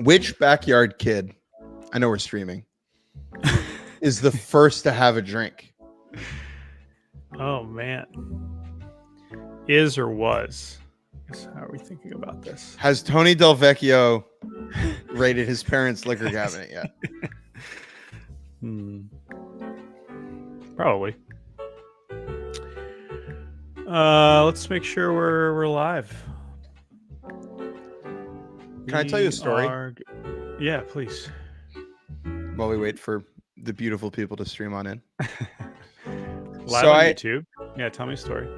Which backyard kid, I know we're streaming, is the first to have a drink? Oh, man. Is or was? How are we thinking about this? Has Tony Del Vecchio raided his parents' liquor cabinet yet? Probably. Let's make sure we're live. Can I tell you a story? Yeah, please. While we wait for the beautiful people to stream on in. Live on YouTube? Yeah, tell me a story.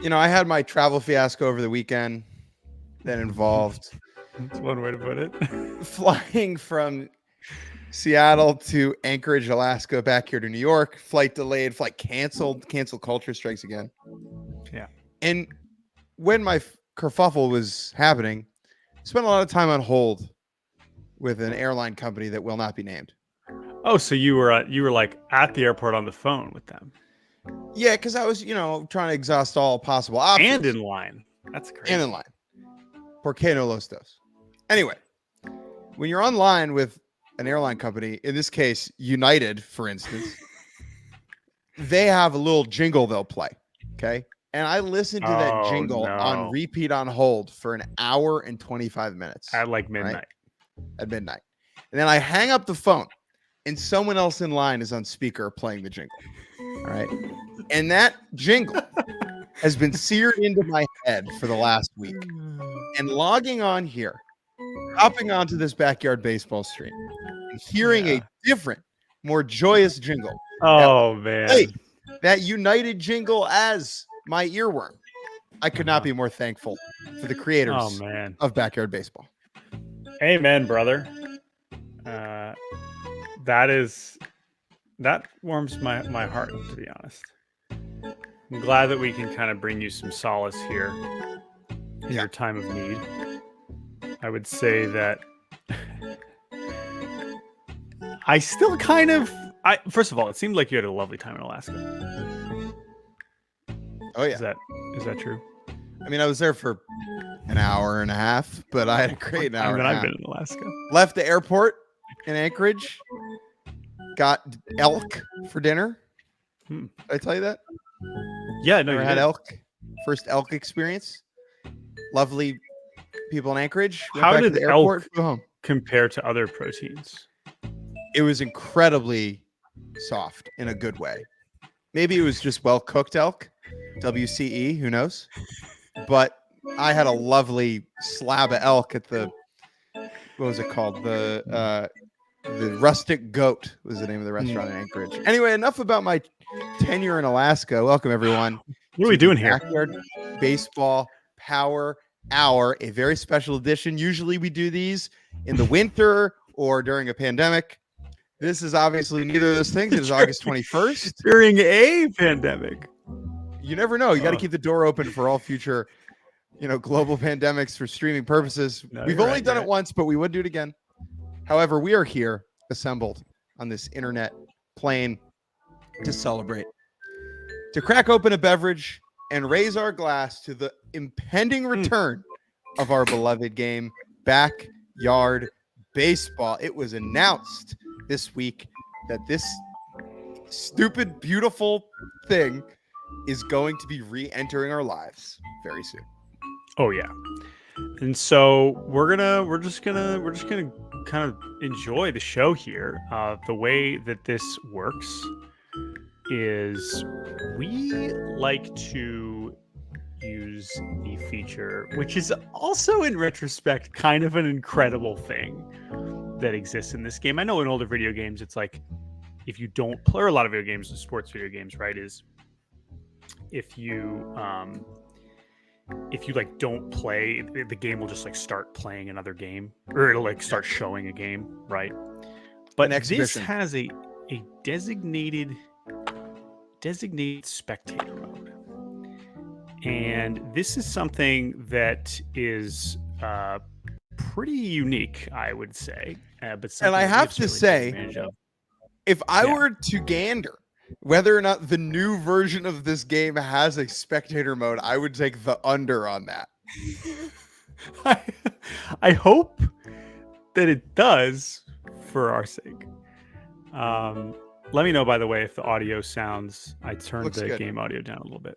You know, I had my travel fiasco over the weekend that involved That's one way to put it. flying from Seattle to Anchorage, Alaska, back here to New York. Flight delayed, flight canceled. Cancel culture strikes again. Yeah. And when my kerfuffle was happening, I spent a lot of time on hold with an airline company that will not be named. Oh, so you were like at the airport on the phone with them? Yeah, because I was, trying to exhaust all possible options. And in line. That's crazy. And in line. Por qué no los dos? Anyway, when you're online with an airline company, in this case, United, for instance, they have a little jingle they'll play. Okay. And I listened to that jingle on repeat on hold for an hour and 25 minutes. At like midnight. Right? At midnight. And then I hang up the phone and someone else in line is on speaker playing the jingle. All right. And that jingle has been seared into my head for the last week. And logging on here, hopping onto this backyard baseball stream, and hearing a different, more joyous jingle. Oh, man. Hey, that United jingle as my earworm. I could not be more thankful for the creators of backyard baseball. Amen, brother. That warms my heart, to be honest. I'm glad that we can kind of bring you some solace here in your time of need. I would say that I still kind of... first of all, it seemed like you had a lovely time in Alaska. Oh, yeah. Is that true? I mean, I was there for an hour and a half, but I had a great hour. I've been in Alaska. Left the airport in Anchorage. Got elk for dinner. Did I tell you that? Yeah, no, I had elk. First elk experience. Lovely people in Anchorage. How did the elk compare to other proteins? It was incredibly soft in a good way. Maybe it was just well cooked elk. WCE, who knows? But I had a lovely slab of elk at the, what was it called? The Rustic Goat was the name of the restaurant in Anchorage. Anyway, enough about my tenure in Alaska. Welcome, everyone. What are we doing here? Backyard Baseball Power Hour, a very special edition. Usually we do these in the winter or during a pandemic. This is obviously neither of those things. It is August 21st. During a pandemic. You never know. You got to keep the door open for all future, global pandemics for streaming purposes. No, We've only done it once, but we would do it again. However, we are here assembled on this internet plane to celebrate, to crack open a beverage and raise our glass to the impending return of our beloved game, Backyard Baseball. It was announced this week that this stupid, beautiful thing is going to be re-entering our lives very soon. Oh yeah. And so we're just gonna kind of enjoy the show here. The way that this works is we like to use the feature, which is also in retrospect kind of an incredible thing that exists in this game. I know in older video games it's like if you don't play, or a lot of video games, sports video games, right, is if you like don't play, the game will just like start playing another game, or it'll like start showing a game, right? But this has a designated spectator mode, and this is something that is pretty unique, I would say. But I have to say, if I were to gander whether or not the new version of this game has a spectator mode, I would take the under on that. I hope that it does for our sake. Let me know, by the way, if the audio sounds. I turned Looks the good. game audio down a little bit.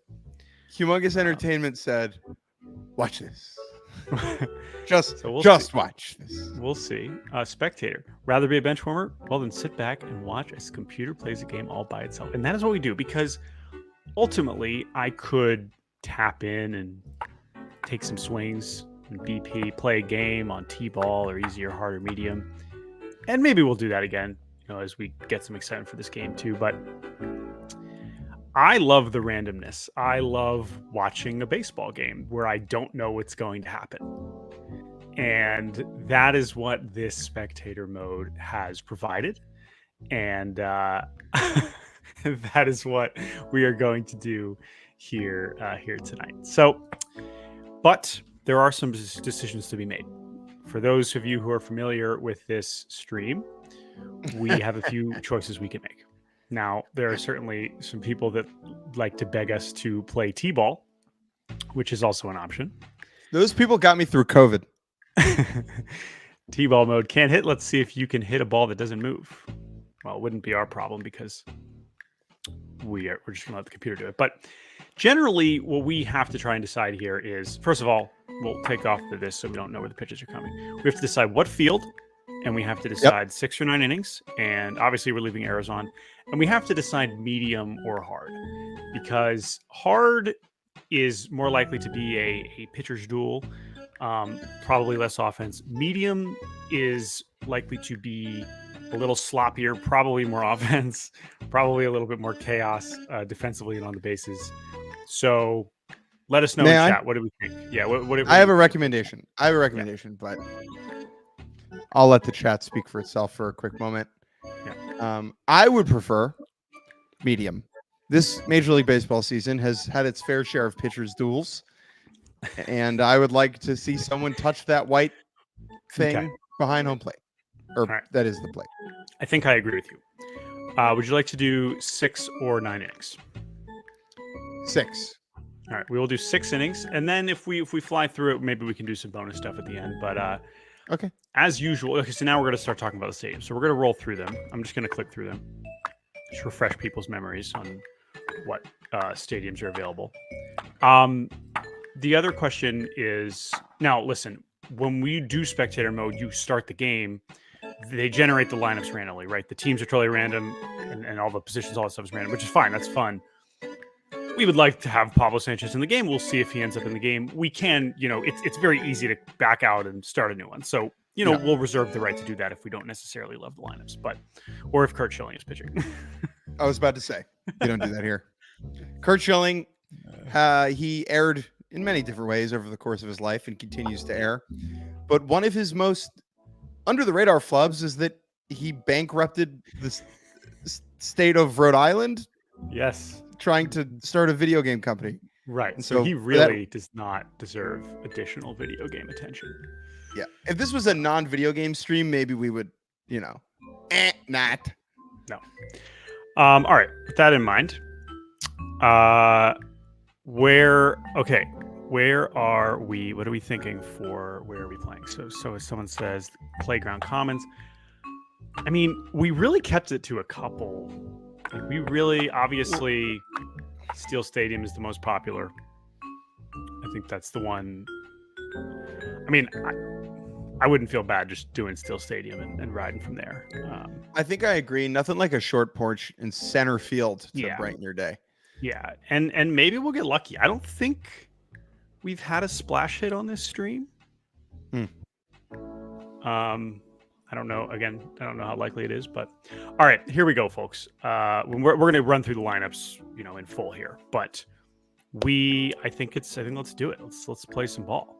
Humongous Um, Entertainment said, "Watch this. Just So we'll just see. watch this." We'll see. Spectator. Rather be a bench warmer? Well, then sit back and watch as the computer plays a game all by itself. And that is what we do, because ultimately I could tap in and take some swings and BP, play a game on T-ball or easy or hard or medium. And maybe we'll do that again, as we get some excitement for this game too. But I love the randomness. I love watching a baseball game where I don't know what's going to happen. And that is what this spectator mode has provided. And that is what we are going to do here tonight. So, but there are some decisions to be made. For those of you who are familiar with this stream, we have a few choices we can make. Now, there are certainly some people that like to beg us to play T-ball, which is also an option. Those people got me through COVID. T-ball mode can't hit. Let's see if you can hit a ball that doesn't move. Well, it wouldn't be our problem because we're just gonna let the computer do it. But generally, what we have to try and decide here is, first of all, we'll take off this so we don't know where the pitches are coming. We have to decide what field, and we have to decide 6 or 9 innings, and obviously we're leaving arrows on, and we have to decide medium or hard, because hard is more likely to be a pitcher's duel, probably less offense. Medium is likely to be a little sloppier, probably more offense, probably a little bit more chaos defensively and on the bases. So let us know in chat. What do we think? Yeah, what I have a recommendation. But I'll let the chat speak for itself for a quick moment. Yeah. I would prefer medium. This Major League Baseball season has had its fair share of pitchers' duels, and I would like to see someone touch that white thing behind home plate, or that is the plate. I think I agree with you. Would you like to do 6 or 9 innings? 6. All right, we will do 6 innings, and then if we fly through it, maybe we can do some bonus stuff at the end. But okay, as usual. Okay, so now we're going to start talking about the stadiums. So we're going to roll through them. I'm just going to click through them, just refresh people's memories on what stadiums are available. The other question is, now listen, when we do spectator mode, you start the game, they generate the lineups randomly, right? The teams are totally random, and all the positions, all that stuff is random, which is fine. That's fun. We would like to have Pablo Sanchez in the game. We'll see if he ends up in the game. We can, it's very easy to back out and start a new one. So, we'll reserve the right to do that if we don't necessarily love the lineups, or if Curt Schilling is pitching. I was about to say, you don't do that here. Curt Schilling, he aired in many different ways over the course of his life and continues to air. But one of his most under the radar flubs is that he bankrupted the state of Rhode Island. Yes. Trying to start a video game company. Right. And so he really does not deserve additional video game attention. Yeah. If this was a non-video game stream, maybe we would, not. No. All right. With that in mind, where are we? What are we thinking for where are we playing? So if someone says Playground Commons, I mean, we really kept it to a couple. Like, we really, obviously, Steel Stadium is the most popular. I think that's the one. I mean, I wouldn't feel bad just doing Steel Stadium and riding from there. I think I agree. Nothing like a short porch in center field to brighten your day. Yeah, and maybe we'll get lucky. I don't think we've had a splash hit on this stream. I don't know. Again, I don't know how likely it is, but all right, here we go, folks. We're going to run through the lineups, in full here. But I think let's do it. Let's play some ball.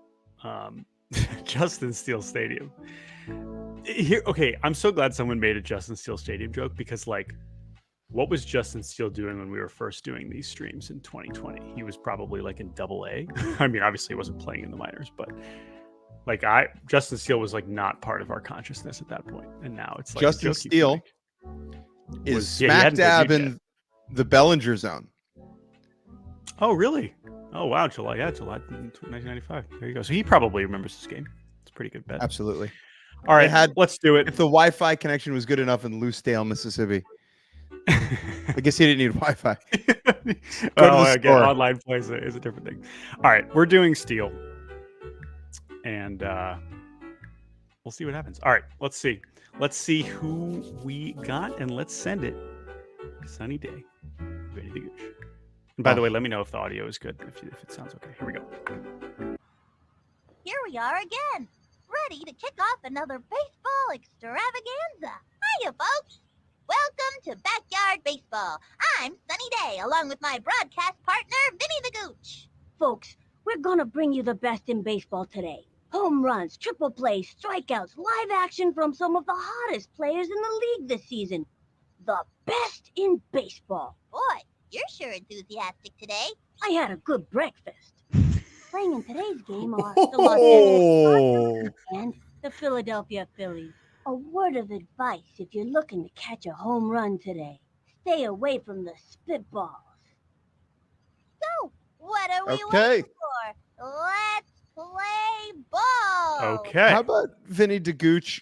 Justin Steele Stadium. Here, okay. I'm so glad someone made a Justin Steele Stadium joke, because what was Justin Steele doing when we were first doing these streams in 2020? He was probably in AA. I mean, obviously he wasn't playing in the minors, but Justin Steele was not part of our consciousness at that point, and now it's Justin Steele is smack dab in the Bellinger zone. Oh, really? Oh, wow, July 1995. There you go. So he probably remembers this game. It's a pretty good bet. Absolutely. All right, had- let's do it. If the Wi-Fi connection was good enough in Loosedale, Mississippi, I guess he didn't need Wi-Fi. Oh, the again, store. online play is a different thing. All right, we're doing steel, and we'll see what happens. All right, let's see. Let's see who we got, and let's send it. Sunny day, ready to gooch. And by the way, let me know if the audio is good, if it sounds okay. Here we go. Here we are again, ready to kick off another baseball extravaganza. Hiya, folks. Welcome to Backyard Baseball. I'm Sunny Day, along with my broadcast partner, Vinny the Gooch. Folks, we're gonna bring you the best in baseball today. Home runs, triple plays, strikeouts, live action from some of the hottest players in the league this season. The best in baseball. Boy, you're sure enthusiastic today. I had a good breakfast. Playing in today's game are the Los Angeles Dodgers and the Philadelphia Phillies. A word of advice if you're looking to catch a home run today. Stay away from the spitballs. So, what are we Okay. waiting for? Let's play ball. Okay. How about Vinny DeGooch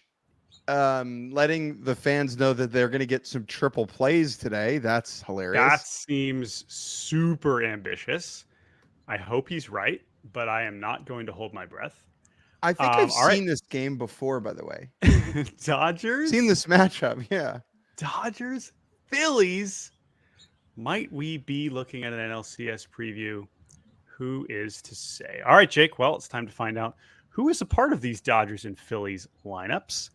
letting the fans know that they're going to get some triple plays today? That's hilarious. That seems super ambitious. I hope he's right, but I am not going to hold my breath. I think I've all right. seen this game before, by the way. Dodgers? Seen this matchup, yeah. Dodgers? Phillies? Might we be looking at an NLCS preview? Who is to say? All right, Jake. Well, it's time to find out who is a part of these Dodgers and Phillies lineups.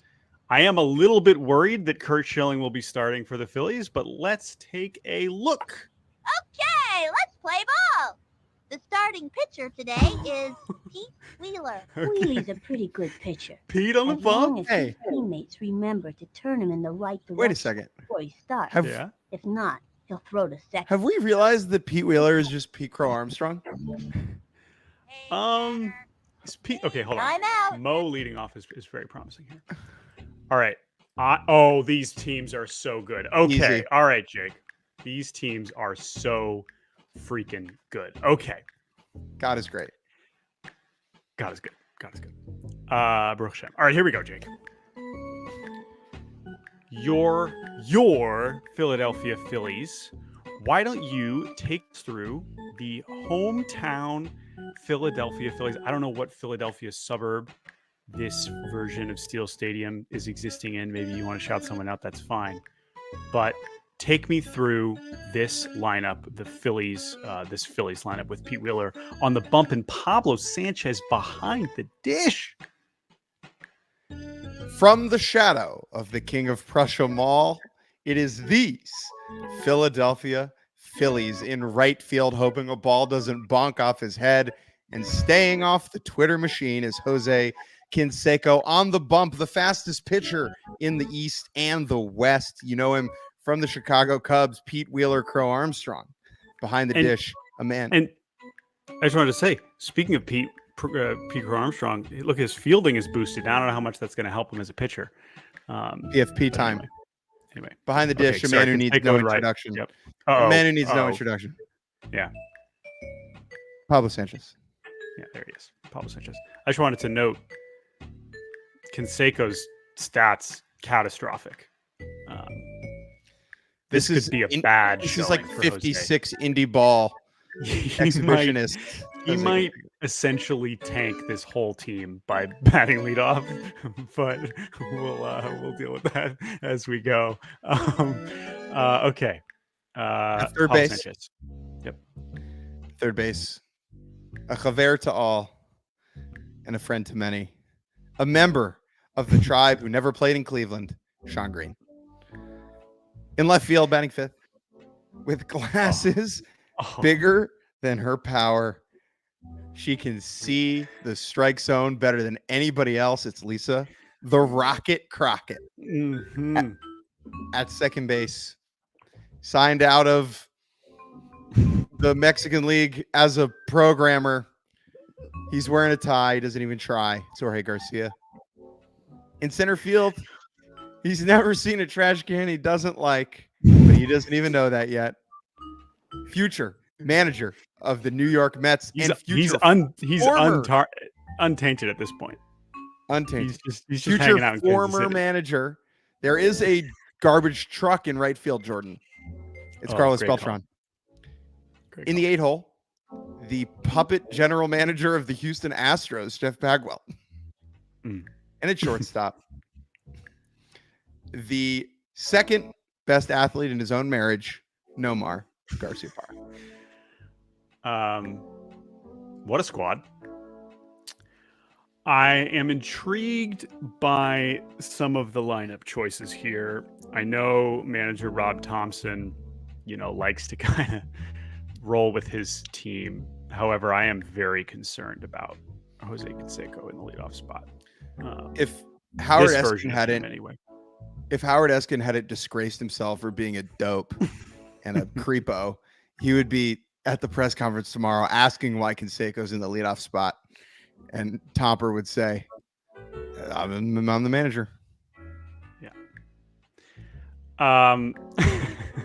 I am a little bit worried that Kurt Schilling will be starting for the Phillies, but let's take a look. Okay, let's play ball. The starting pitcher today is Pete Wheeler. Wheelie's a pretty good pitcher. Pete on the As long bump. as Hey. his teammates remember to turn him in the right direction Wait a second. before he starts. Have If not, he'll throw to second. have we realized that Pete Wheeler is just Pete Crow Armstrong? Is Pete? Okay, hold on. I'm out. Mo leading off is very promising here. All right. Oh, these teams are so good. Okay. Easy. All right, Jake. These teams are so freaking good. Okay. God is great. God is good. God is good. Baruch Hashem. All right, here we go, Jake. Your Philadelphia Phillies. Why don't you take us through the hometown Philadelphia Phillies? I don't know what Philadelphia suburb this version of Steel Stadium is existing in. Maybe you want to shout someone out, that's fine. But take me through this lineup, the Phillies, this Phillies lineup with Pete Wheeler on the bump and Pablo Sanchez behind the dish. From the shadow of the King of Prussia Mall, it is these Philadelphia Phillies in right field, hoping a ball doesn't bonk off his head, and staying off the Twitter machine is Jose Canseco on the bump, the fastest pitcher in the East and the West. You know him from the Chicago Cubs, Pete Wheeler, Crow Armstrong. Behind the dish, a man. And I just wanted to say, speaking of Pete Crow Armstrong, look, his fielding is boosted. I don't know how much that's going to help him as a pitcher. PFP time. Anyway. Behind the dish, Okay, a man sorry, who needs Canseco no was right. introduction. Yep. A man who needs no Uh-oh. introduction. Yeah. Pablo Sanchez. Yeah, there he is. Pablo Sanchez. I just wanted to note Canseco's stats catastrophic. This could be a bad. This is showing like for Jose. 56 indie ball He exhibitionist. He might essentially tank this whole team by batting leadoff, but we'll deal with that as we go. Okay. Third Pablo base. Sanchez. Third base. A chaver to all and a friend to many. A member of the tribe who never played in Cleveland, Sean Green. In left field, batting fifth. With glasses Oh, bigger than her power. She can see the strike zone better than anybody else. It's Lisa, the Rocket Crockett, mhm. at second base. Signed out of the Mexican League as a programmer. He's wearing a tie. He doesn't even try. It's Jorge Garcia. In center field, he's never seen a trash can he doesn't like, but he doesn't even know that yet. Future manager of the New York Mets He's and future untainted at this point. Untainted. He's just Future hanging out in Kansas former City. manager. There is a garbage truck in right field, Jordan. It's Carlos great Beltran. Great In call. the 8-hole, the puppet general manager of the Houston Astros, Jeff Bagwell. Mm. And at shortstop, the second best athlete in his own marriage, Nomar Garciaparra. What a squad. I am intrigued by some of the lineup choices here. I know manager Rob Thompson, likes to kind of roll with his team. However, I am very concerned about Jose Canseco in the leadoff spot. If Howard this Eskin version of him hadn't, anyway. if Howard Eskin hadn't disgraced himself for being a dope and a creepo, he would be at the press conference tomorrow asking why Canseco's in the leadoff spot. And Tomper would say, I'm the manager. Yeah.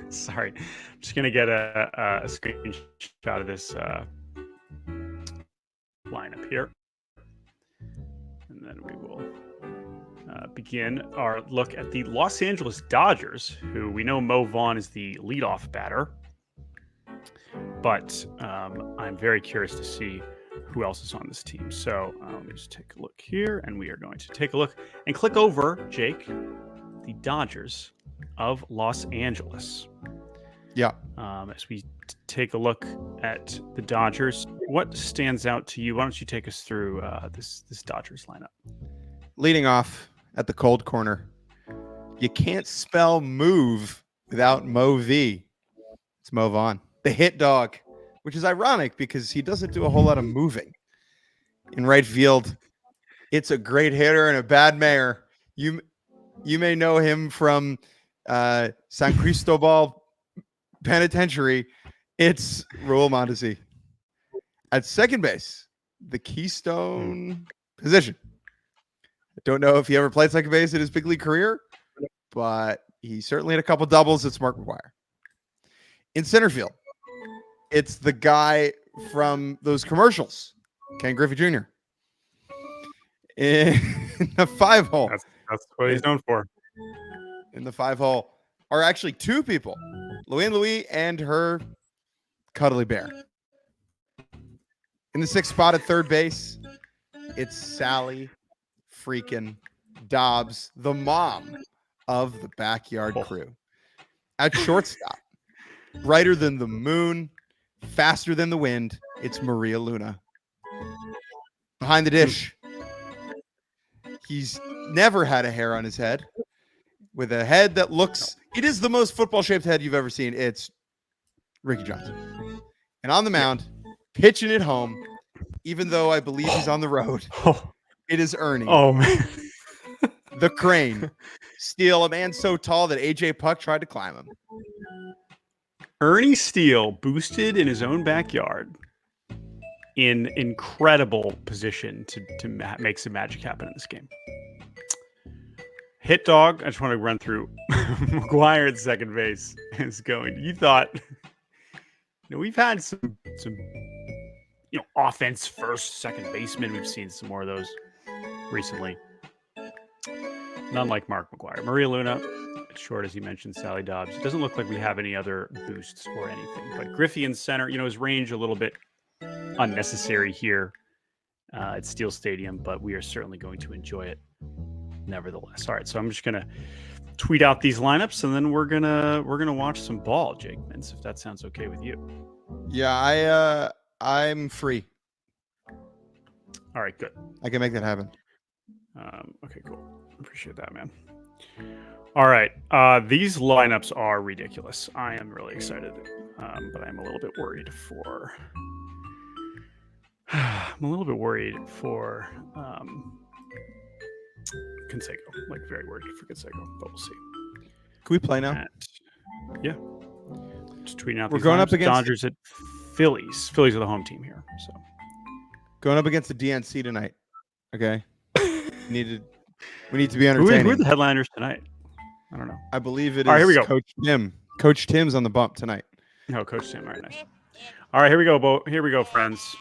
Sorry. I'm just going to get a screenshot of this lineup here. And then we will begin our look at the Los Angeles Dodgers, who we know Mo Vaughn is the leadoff batter. But I'm very curious to see who else is on this team. So let me just take a look here, and we are going to take a look and click over, Jake, the Dodgers of Los Angeles. Yeah. As we take a look at the Dodgers, what stands out to you? Why don't you take us through this Dodgers lineup? Leading off at the cold corner, you can't spell move without Mo V. It's Mo Vaughn, the hit dog, which is ironic because he doesn't do a whole lot of moving. In right field, it's a great hitter and a bad mayor. You may know him from San Cristobal Penitentiary. It's Raul Mondesi. At second base, the keystone position. I don't know if he ever played second base in his big league career, but he certainly had a couple doubles. It's Mark McGwire. In center field, it's the guy from those commercials, Ken Griffey Jr. In the 5-hole. That's what he's known for. In the 5-hole are actually two people, Louie and her cuddly bear. In the 6th spot at third base, it's Sally freaking Dobbs, the mom of the backyard crew. At shortstop, brighter than the moon, faster than the wind, it's Maria Luna. Behind the dish, he's never had a hair on his head, with a head that looks, it is the most football-shaped head you've ever seen. It's Ricky Johnson. And on the mound, pitching it home, even though I believe he's on the road, it is Ernie. Oh, man. The crane. Steele, a man so tall that AJ Puck tried to climb him. Ernie Steele boosted in his own backyard in incredible position to make some magic happen in this game. Hit dog, I just want to run through McGwire at second base is going. You thought, we've had some offense first, second baseman. We've seen some more of those recently. None like Mark McGwire. Maria Luna, short, as you mentioned, Sally Dobbs. It doesn't look like we have any other boosts or anything. But Griffey in center, his range a little bit unnecessary here at Steel Stadium, but we are certainly going to enjoy it nevertheless. All right, so I'm just gonna tweet out these lineups, and then we're gonna watch some ball, Jake Mintz, if that sounds okay with you. Yeah, I'm free. All right, good. I can make that happen. Okay, cool. Appreciate that, man. All right, these lineups are ridiculous. I am really excited, but I'm a little bit worried for. Canseco, very worried for Canseco, but we'll see. Can we play now? Yeah. Just tweeting out. We're going up against Dodgers at Phillies. Phillies are the home team here. So going up against the DNC tonight. Okay. We need to be entertaining. Who are the headliners tonight? I don't know. I believe it is. All right, here we go. Coach Tim. Coach Tim's on the bump tonight. No, Coach Tim. All right, nice. All right, here we go, friends.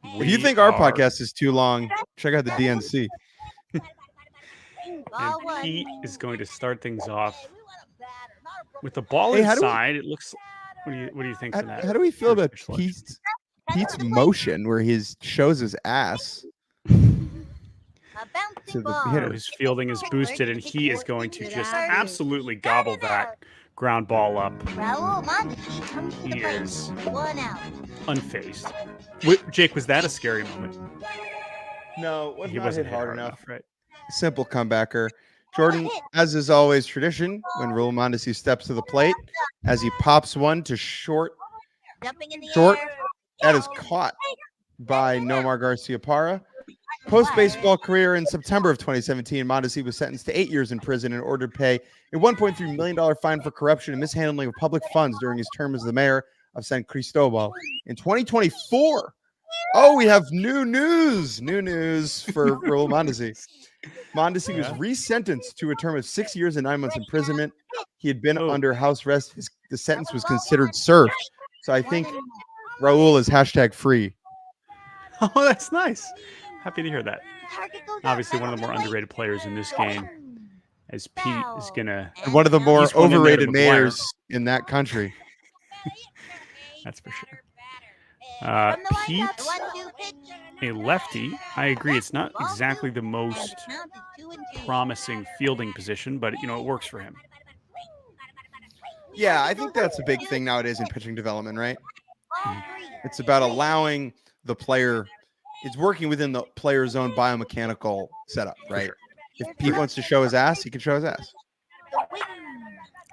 If you think our podcast is too long, check out the DNC. Ball And one. Pete is going to start things off Hey, we want a batter, not a with the ball Hey, how do we- inside. It looks. What do you think for that? How do we feel first about pitch selection? Pete's motion where he shows his ass A to bouncing the ball. So hitter? his fielding is boosted, and he is going to just absolutely gobble that ground ball up. Raul Mondesi comes to the He plate. is 1 out. unfazed. Jake, was that a scary moment? No, was He not wasn't hit hard enough. right? Simple comebacker. Jordan, as is always tradition, when Raul Mondesi steps to the plate, as he pops one to short, Jumping in the Short. air. that is caught by Nomar Garcia Parra. Post baseball career in September of 2017, Mondesi was sentenced to 8 years in prison and ordered to pay a $1.3 million fine for corruption and mishandling of public funds during his term as the mayor of San Cristobal. In 2024, we have new news for Raul Mondesi. Mondesi was resentenced to a term of 6 years and 9 months imprisonment. He had been under house arrest. The sentence was considered served. So I think Raul is #free. Oh, that's nice. Happy to hear that. Target goes Obviously, up, one of the more right. underrated players in this game, as Pete is gonna. And one of the more He's one in there to overrated McGuire. mayors in that country. That's for sure. From the Pete, windup, 1-2 pitch. a lefty. I agree. It's not exactly the And most the count is 2-2. promising fielding position, but it works for him. Yeah, I think that's a big thing nowadays in pitching development, right? Ball 3. It's about allowing the player, it's working within the player's own biomechanical setup, right? If Pete wants to show his ass, he can show his ass. The wing.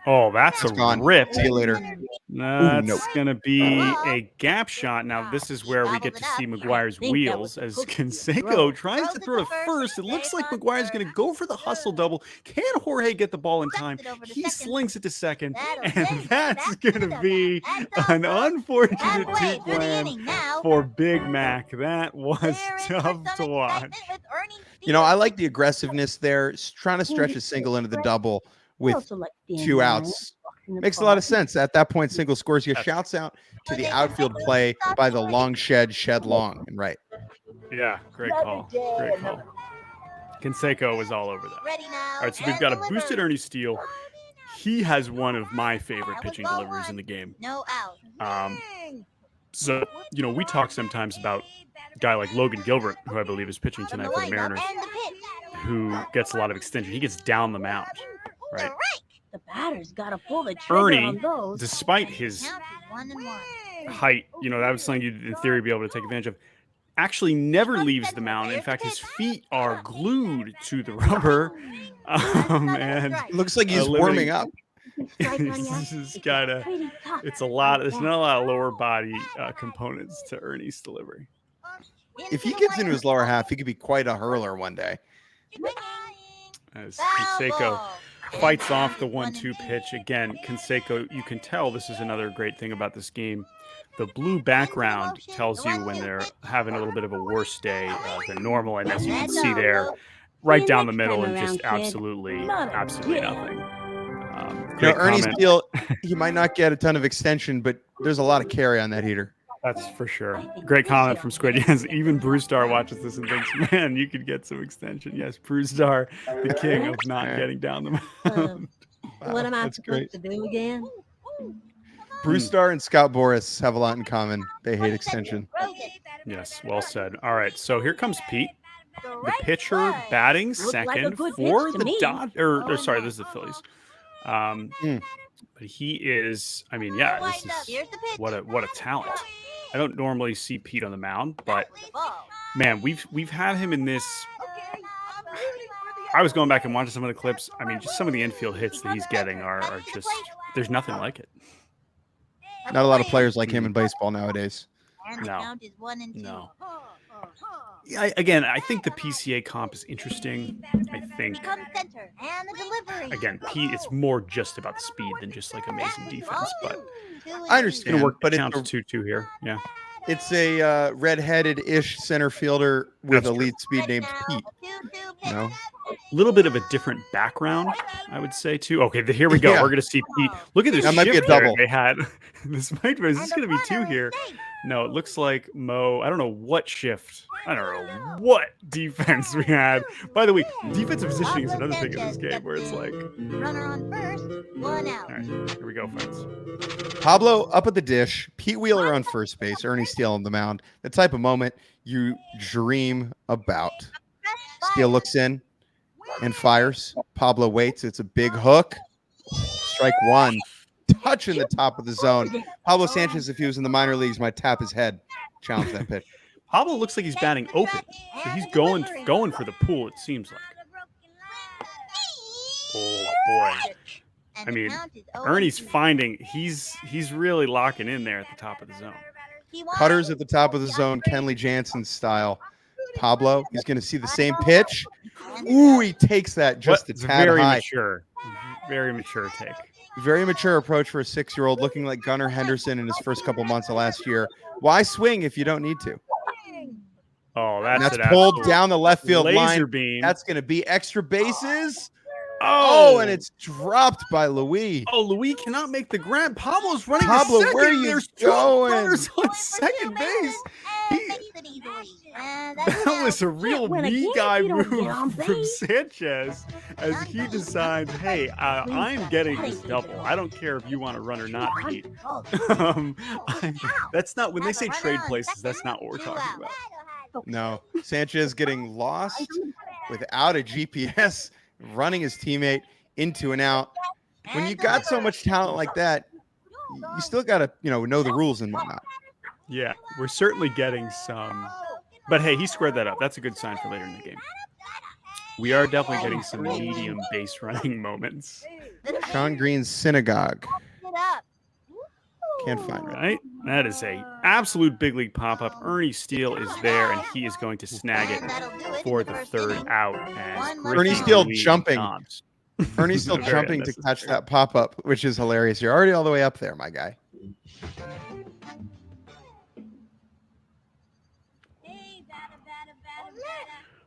Oh, that's It's a gone. rip. See you later. That's nope. going to be a gap shot. Now, this is where we get to see McGuire's wheels as Canseco tries to throw to first. It looks like McGuire's going to go for the hustle double. Can Jorge get the ball in time? He slings it to second, and that's going to be an unfortunate Halfway two through the plan inning now. for Big Mac. That was There is tough some to watch. excitement with Ernie I Field. like the aggressiveness there, trying to stretch a single into the double with two outs. Makes a lot of sense. At that point, single scores. He shouts out to the outfield play by the long shed long and right. Yeah, great call. Great call. Canseco was all over that. Ready now. All right, so we've and got a delivered. boosted Ernie Steele. He has one of my favorite pitching deliveries in the game. No out. So, we talk sometimes about a guy like Logan Gilbert, who I believe is pitching From tonight the for the windup Mariners, and the pitch. who gets a lot of extension. He gets down the mound, right? Strike. The batter's got to pull the trigger Ernie, on those. despite his Count is 1-1. height, that was something you'd, in theory, be able to take advantage of, actually never leaves the mound. In fact, his feet are glued to the rubber. And Looks like he's limiting- warming up. this is kind of, it's a lot. There's not a lot of lower body components to Ernie's delivery. If he gets into his lower half, he could be quite a hurler one day. As Canseco fights off the 1-2 pitch. Again, Canseco, you can tell this is another great thing about this game. The blue background tells you when they're having a little bit of a worse day than normal. And as you can see there, right down the middle and just absolutely nothing. Great Ernie comment. Steele, he might not get a ton of extension, but there's a lot of carry on that heater. That's for sure. Great comment from Squid. Yes, even Bruce Star watches this and thinks, man, you could get some extension. Yes, Bruce Star, the king of not getting down the mound. What am I that's supposed great. to do again? Bruce Starr and Scott Boras have a lot in common. They hate extension. Yes, well said. All right, so here comes Pete, the right pitcher side. batting Looked like a second good for pitch to the me. Dodgers. Sorry, this is the Phillies. But he is, this is Here's the pitch. what a talent. I don't normally see Pete on the mound, but Ball. man, we've had him in this. I was going back and watching some of the clips. Just some of the infield hits that he's getting are just, there's nothing like it. Not a lot of players like him in baseball nowadays. And the No. count is 1-2. No. Yeah, I think the PCA comp is interesting. I think, Come center and the delivery. again, Pete, it's more just about the speed than just like amazing defense. But I understand, but it counts it's 2-2 here. Yeah. a red-headed-ish center fielder with That's elite speed named Pete. A little bit of a different background, I would say, too. Okay, here we go. Yeah. We're going to see Pete. Look at this That might be a shift there double. they had. Is this going to be 2 here? No, it looks like Mo. I don't know what shift. I don't know what defense we had. By the way, defensive positioning is another thing in this game where it's like, Runner on first, 1 out. all right, here we go, friends. Pablo up at the dish, Pete Wheeler on first base, Ernie Steele on the mound. The type of moment you dream about. Steele looks in and fires. Pablo waits. It's a big hook. Strike one. Touching the top of the zone. Pablo Sanchez, if he was in the minor leagues, might tap his head. Challenge that pitch. Pablo looks like he's batting open, so he's going for the pool. It seems like. Oh boy! I mean, Ernie's finding he's really locking in there at the top of the zone. Cutters at the top of the zone, Kenley Jansen style. Pablo, he's going to see the same pitch. Ooh, he takes that just a tad very high. Very mature take. Very mature approach for a 6-year-old, looking like Gunnar Henderson in his first couple months of last year. Why swing if you don't need to? Oh, And that's pulled down the left field laser line. beam. That's going to be extra bases. Oh, and it's dropped by Louis. Oh, Louis cannot make the grab. Pablo's running Pablo, to second. where are you There's going? 2 runners on second base. That was a real win a me game guy if you don't get on move from base. Sanchez as he decides, hey, I'm getting this double. I don't care if you want to run or not, Pete. That's not, when they say trade places, that's not what we're talking about. No, Sanchez getting lost without a GPS, running his teammate into and out. When you got so much talent like that, you still got to, know the rules and whatnot. Yeah, we're certainly getting some. But hey, he squared that up. That's a good sign for later in the game. We are definitely getting some medium base running moments. Sean Green's Synagogue. Can't find it. Right? That is a absolute big league pop-up. Ernie Steele is there, and he is going to snag it for the third out. As Ernie Griffey Steele leads jumping. Dobbs. Ernie's still Very jumping to catch unnecessary. that pop-up, which is hilarious. You're already all the way up there, my guy.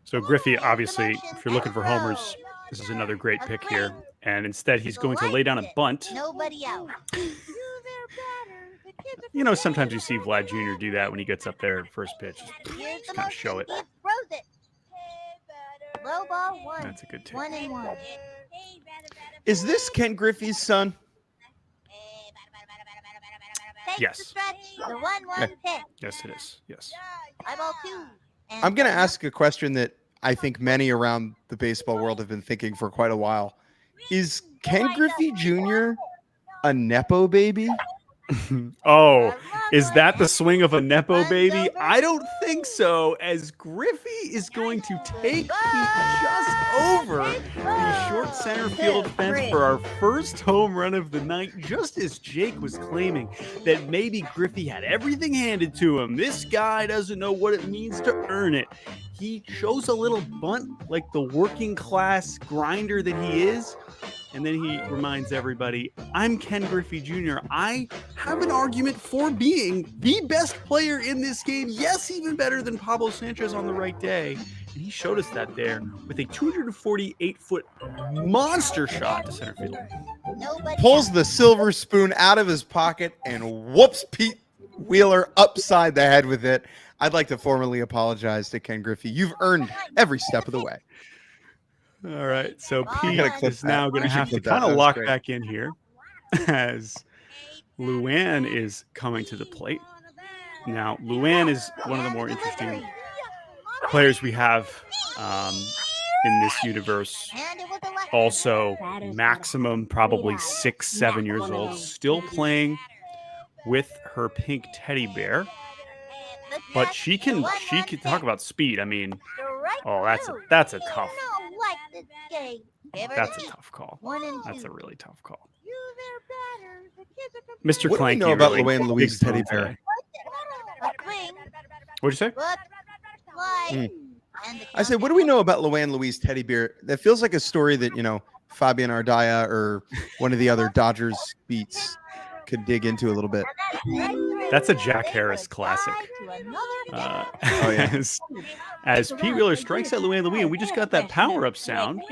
So Griffey, obviously, if you're looking for homers, this is another great pick here. And instead, he's going to lay down a bunt. Nobody out. Sometimes you see Vlad Jr. do that when he gets up there at first pitch. Just kind of show it. Low ball 1. That's a good take. 1-1. Is this Ken Griffey's son? Takes Yes. the stretch, the 1-1 pitch. Yes, it is. Yes. High ball 2. And I'm going to ask a question that I think many around the baseball world have been thinking for quite a while. Is Ken Griffey Jr. a Nepo baby? Oh, is that the swing of a Nepo baby? I don't think so, as Griffey is going to take Pete just over the short center field fence for our first home run of the night, just as Jake was claiming that maybe Griffey had everything handed to him. This guy doesn't know what it means to earn it. He shows a little bunt like the working class grinder that he is. And then he reminds everybody, I'm Ken Griffey Jr. I have an argument for being the best player in this game. Yes, even better than Pablo Sanchez on the right day. And he showed us that there with a 248-foot monster shot to center field. Pulls the silver spoon out of his pocket and whoops Pete Wheeler upside the head with it. I'd like to formally apologize to Ken Griffey. You've earned every step of the way. All right, so I Pete gotta clip is that. now going We to should have to clip that. kind That of was lock great. back in here as Luann is coming to the plate. Now, Luann is one of the more interesting players we have in this universe. And it was a left. Also, maximum probably 6-7 years old, still playing with her pink teddy bear. But she can talk about speed. I mean, oh, that's a tough. That's a tough call. That's a really tough call. Mr. What do we Clanky know about really Luann Louise digs teddy into bear? that. What'd you say? I said, what do we know about Luann Louise teddy bear? That feels like a story that, Fabian Ardaya or one of the other Dodgers beats could dig into a little bit. That's a Jack Harris classic. Oh, yeah. As Pete Wheeler strikes at Luann Louise, and we just got that power-up sound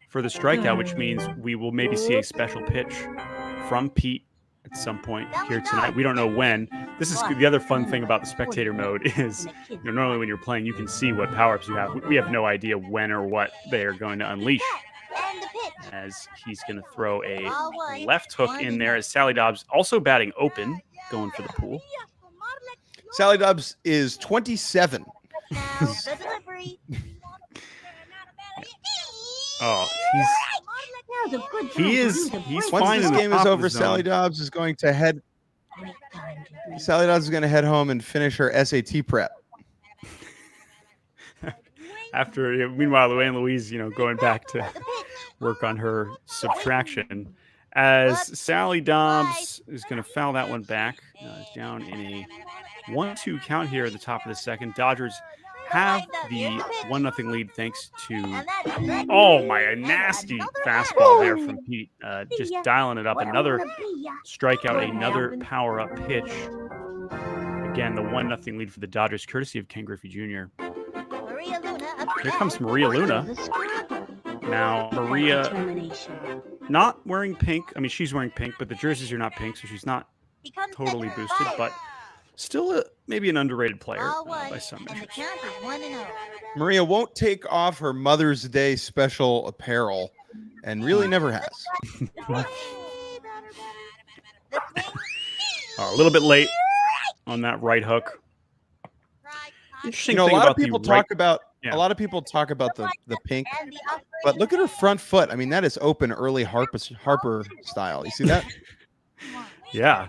for the strikeout, which means we will maybe see a special pitch from Pete at some point here tonight. We don't know when. This is the other fun thing about the spectator mode is, normally when you're playing, you can see what power-ups you have. We have no idea when or what they are going to unleash. As he's going to throw a left hook in there, as Sally Dobbs also batting open, going for the pool. Sally Dobbs is 27. Oh, he's Once fine. this in the game is top of over, the zone. Sally Dobbs is going to head home and finish her SAT prep. After, meanwhile, Luann Louise, going back to work on her subtraction. As Sally Dobbs is going to foul that one back, down in a 1-2 count here at the top of the second. Dodgers have the 1-0 lead thanks to, a nasty fastball there from Pete. Just dialing it up. Another strikeout, another power-up pitch. Again, the 1-0 lead for the Dodgers, courtesy of Ken Griffey Jr. Here comes Maria Luna. Now, Maria not wearing pink. I mean, she's wearing pink, but the jerseys are not pink, so she's not totally boosted, but still maybe an underrated player by some measures. Maria won't take off her Mother's Day special apparel, and really never has. A little bit late on that right hook. Interesting A thing lot about of people the right, talk about yeah. a lot of people talk about the pink, but look at her front foot. I mean, that is open early Harper style. You see that? Yeah.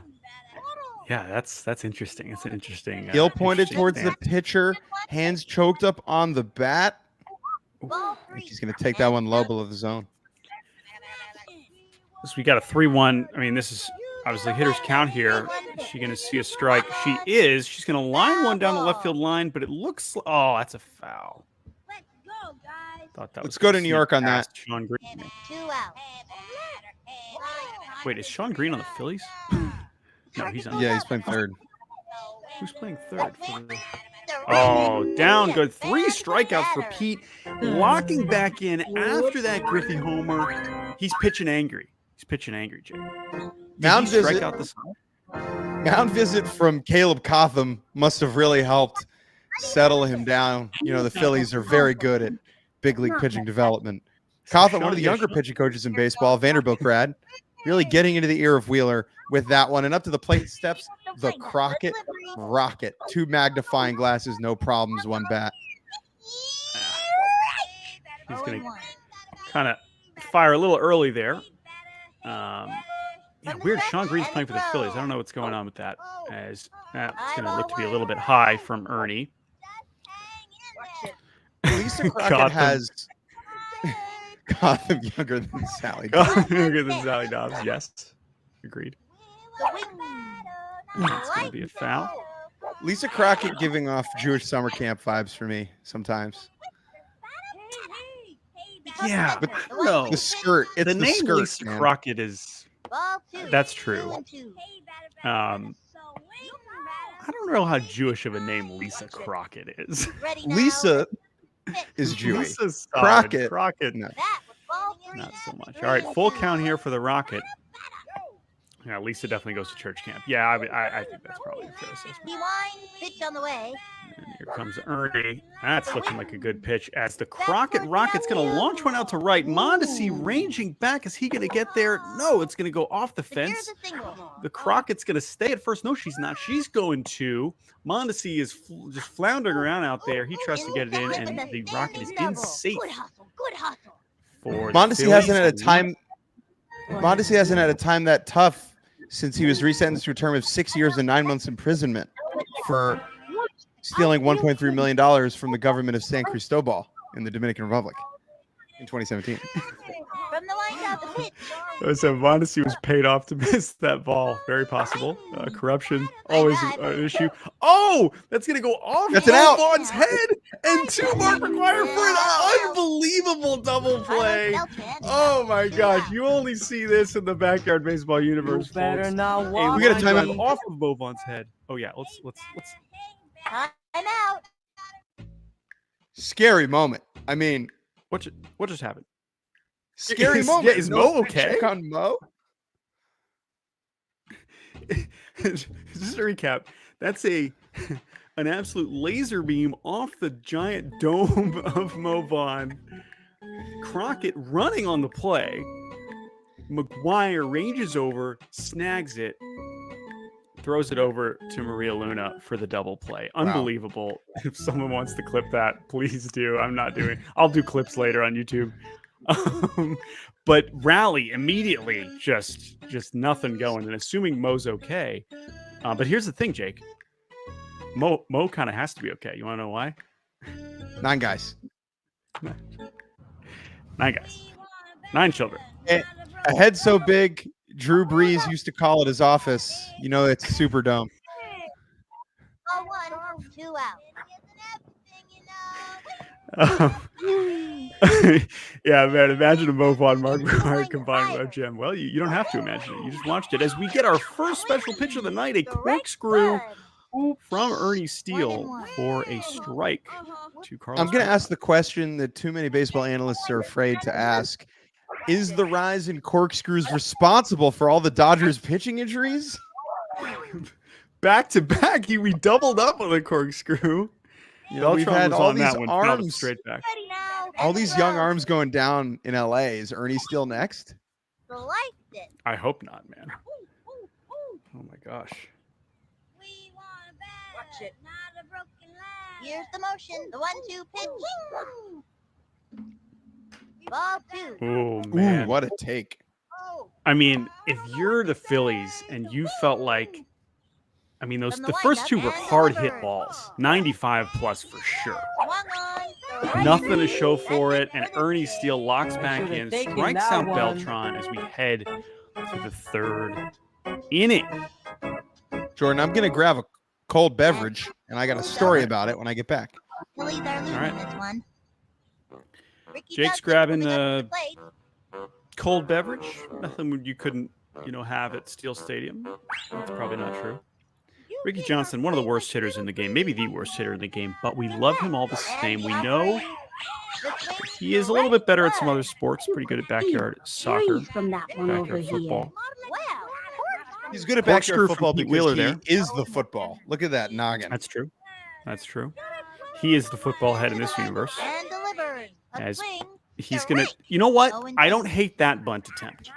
Yeah, that's interesting. It's an interesting. Heel pointed interesting towards stance. the pitcher, hands choked up on the bat. I think he's going to take that one low below the zone. So we got a 3-1. I mean, this is obviously hitter's count here. Is she going to see a strike? She is. She's going to line one down the left field line, but it looks. Oh, that's a foul. Thought that Let's was go gonna to New sneak York on past that. Sean Green. 2 out. Wait, is Sean Green on the Phillies? No, he's on. Yeah, he's playing third. Who's playing third? Oh, down good. 3 strikeouts for Pete. Locking back in after that Griffey homer. He's pitching angry. Jay. Mound Did he strike visit. out the Mound visit from Caleb Cotham must have really helped settle him down. The Phillies are very good at big league pitching development. Cotham, one of the younger pitching coaches in baseball, Vanderbilt grad, really getting into the ear of Wheeler with that one. And up to the plate steps the Crockett Rocket. 2 magnifying glasses, no problems, 1 bat. He's going to kind of fire a little early there. Weird. Sean Green's playing for the Phillies. I don't know what's going on with that, as that's going to look to be a little bit high from Ernie. Lisa Crockett has Gotham younger than Sally Dobbs. Younger than Sally Dobbs, yes. Agreed. That's going to be a foul. Lisa Crockett giving off Jewish summer camp vibes for me sometimes. Yeah, but I don't know. The skirt. It's The the name skirt, Lisa man. Crockett is... That's true. I don't know how Jewish of a name Lisa Crockett is. Lisa is Jewish. Lisa's Crockett. Crockett, No. not so much. All right, full count here for the Rocket. Yeah, Lisa definitely goes to church camp. Yeah, I think that's probably a fair assessment. Pitch on the way. And here comes Ernie. That's looking like a good pitch as the Crockett Rocket's going to launch one out to right. Mondesi ranging back. Is he going to get there? No, it's going to go off the fence. The Crockett's going to stay at first. No, she's not. She's going to. Mondesi is just floundering around out there. He tries to get it in, and the Rocket is in safe. Good hustle. For Mondesi hasn't had a time. Mondesi hasn't had a time that tough since he was resentenced to a term of 6 years and 9 months imprisonment for stealing $1.3 million from the government of San Cristobal in the Dominican Republic in 2017. From the line down the pitch. So Mondesi was paid off to miss that ball. Very possible. Corruption, always an issue. Oh, that's going to go off That's an out. Vaughn's head. And 2 marks required for an unbelievable double play. Oh, my gosh. You only see this in the backyard baseball universe, Better folks. not Hey, walk. we got a line timeout. drive off of Vaughn's head. Oh, yeah. Let's. Time out. Scary moment. I mean, What just happened? scary Is- moment. yeah, is No Mo okay? Check on Mo. Just to recap, that's an absolute laser beam off the giant dome of Mobon. Crockett running on the play. McGuire ranges over, snags it, throws it over to Maria Luna for the double play. Unbelievable. If someone wants to clip that, please do. I'll do clips later on YouTube. But Rally immediately just nothing going, and assuming Mo's okay. But here's the thing, Jake. Mo kind of has to be okay. You want to know why? 9 guys. 9 guys. 9 children. A head so big, Drew Brees used to call it his office. You know, it's Superdome. Oh, 1, 2 out. Yeah, man. Imagine a Mobon Mark McGuire combined with OGM. Well, you don't have to imagine it. You just watched it. As we get our first special pitch of the night, a corkscrew from Ernie Steele for a strike to Carlos. I'm going to ask the question that too many baseball analysts are afraid to ask. Is the rise in corkscrews responsible for all the Dodgers pitching injuries? Back to back, we doubled up on the corkscrew. You know, we've had all these arms straight back. All these young arms going down in LA. Is Ernie still next? I hope not, man. Oh my gosh. Watch it. Here's the motion. The 1-2 pitch. Ball 2. Oh man. Ooh, what a take. I mean, if you're the Phillies and you felt like, I mean, the first 2 were hard hit balls, 95 plus for sure. Nothing to show for it, and Ernie Steele locks back in, strikes out Beltran as we head to the 3rd inning. Jordan, I'm going to grab a cold beverage, and I got a story about it when I get back. All right. Jake's grabbing the cold beverage. Nothing you couldn't, have at Steel Stadium. That's probably not true. Ricky Johnson, one of the worst hitters in the game, maybe the worst hitter in the game, but we love him all the same. We know he is a little bit better at some other sports, pretty good at backyard soccer, backyard football. He's good at backyard football because he is the football. Look at that noggin. That's true. That's true. He is the football head in this universe. As he's going to, you know what? I don't hate that bunt attempt.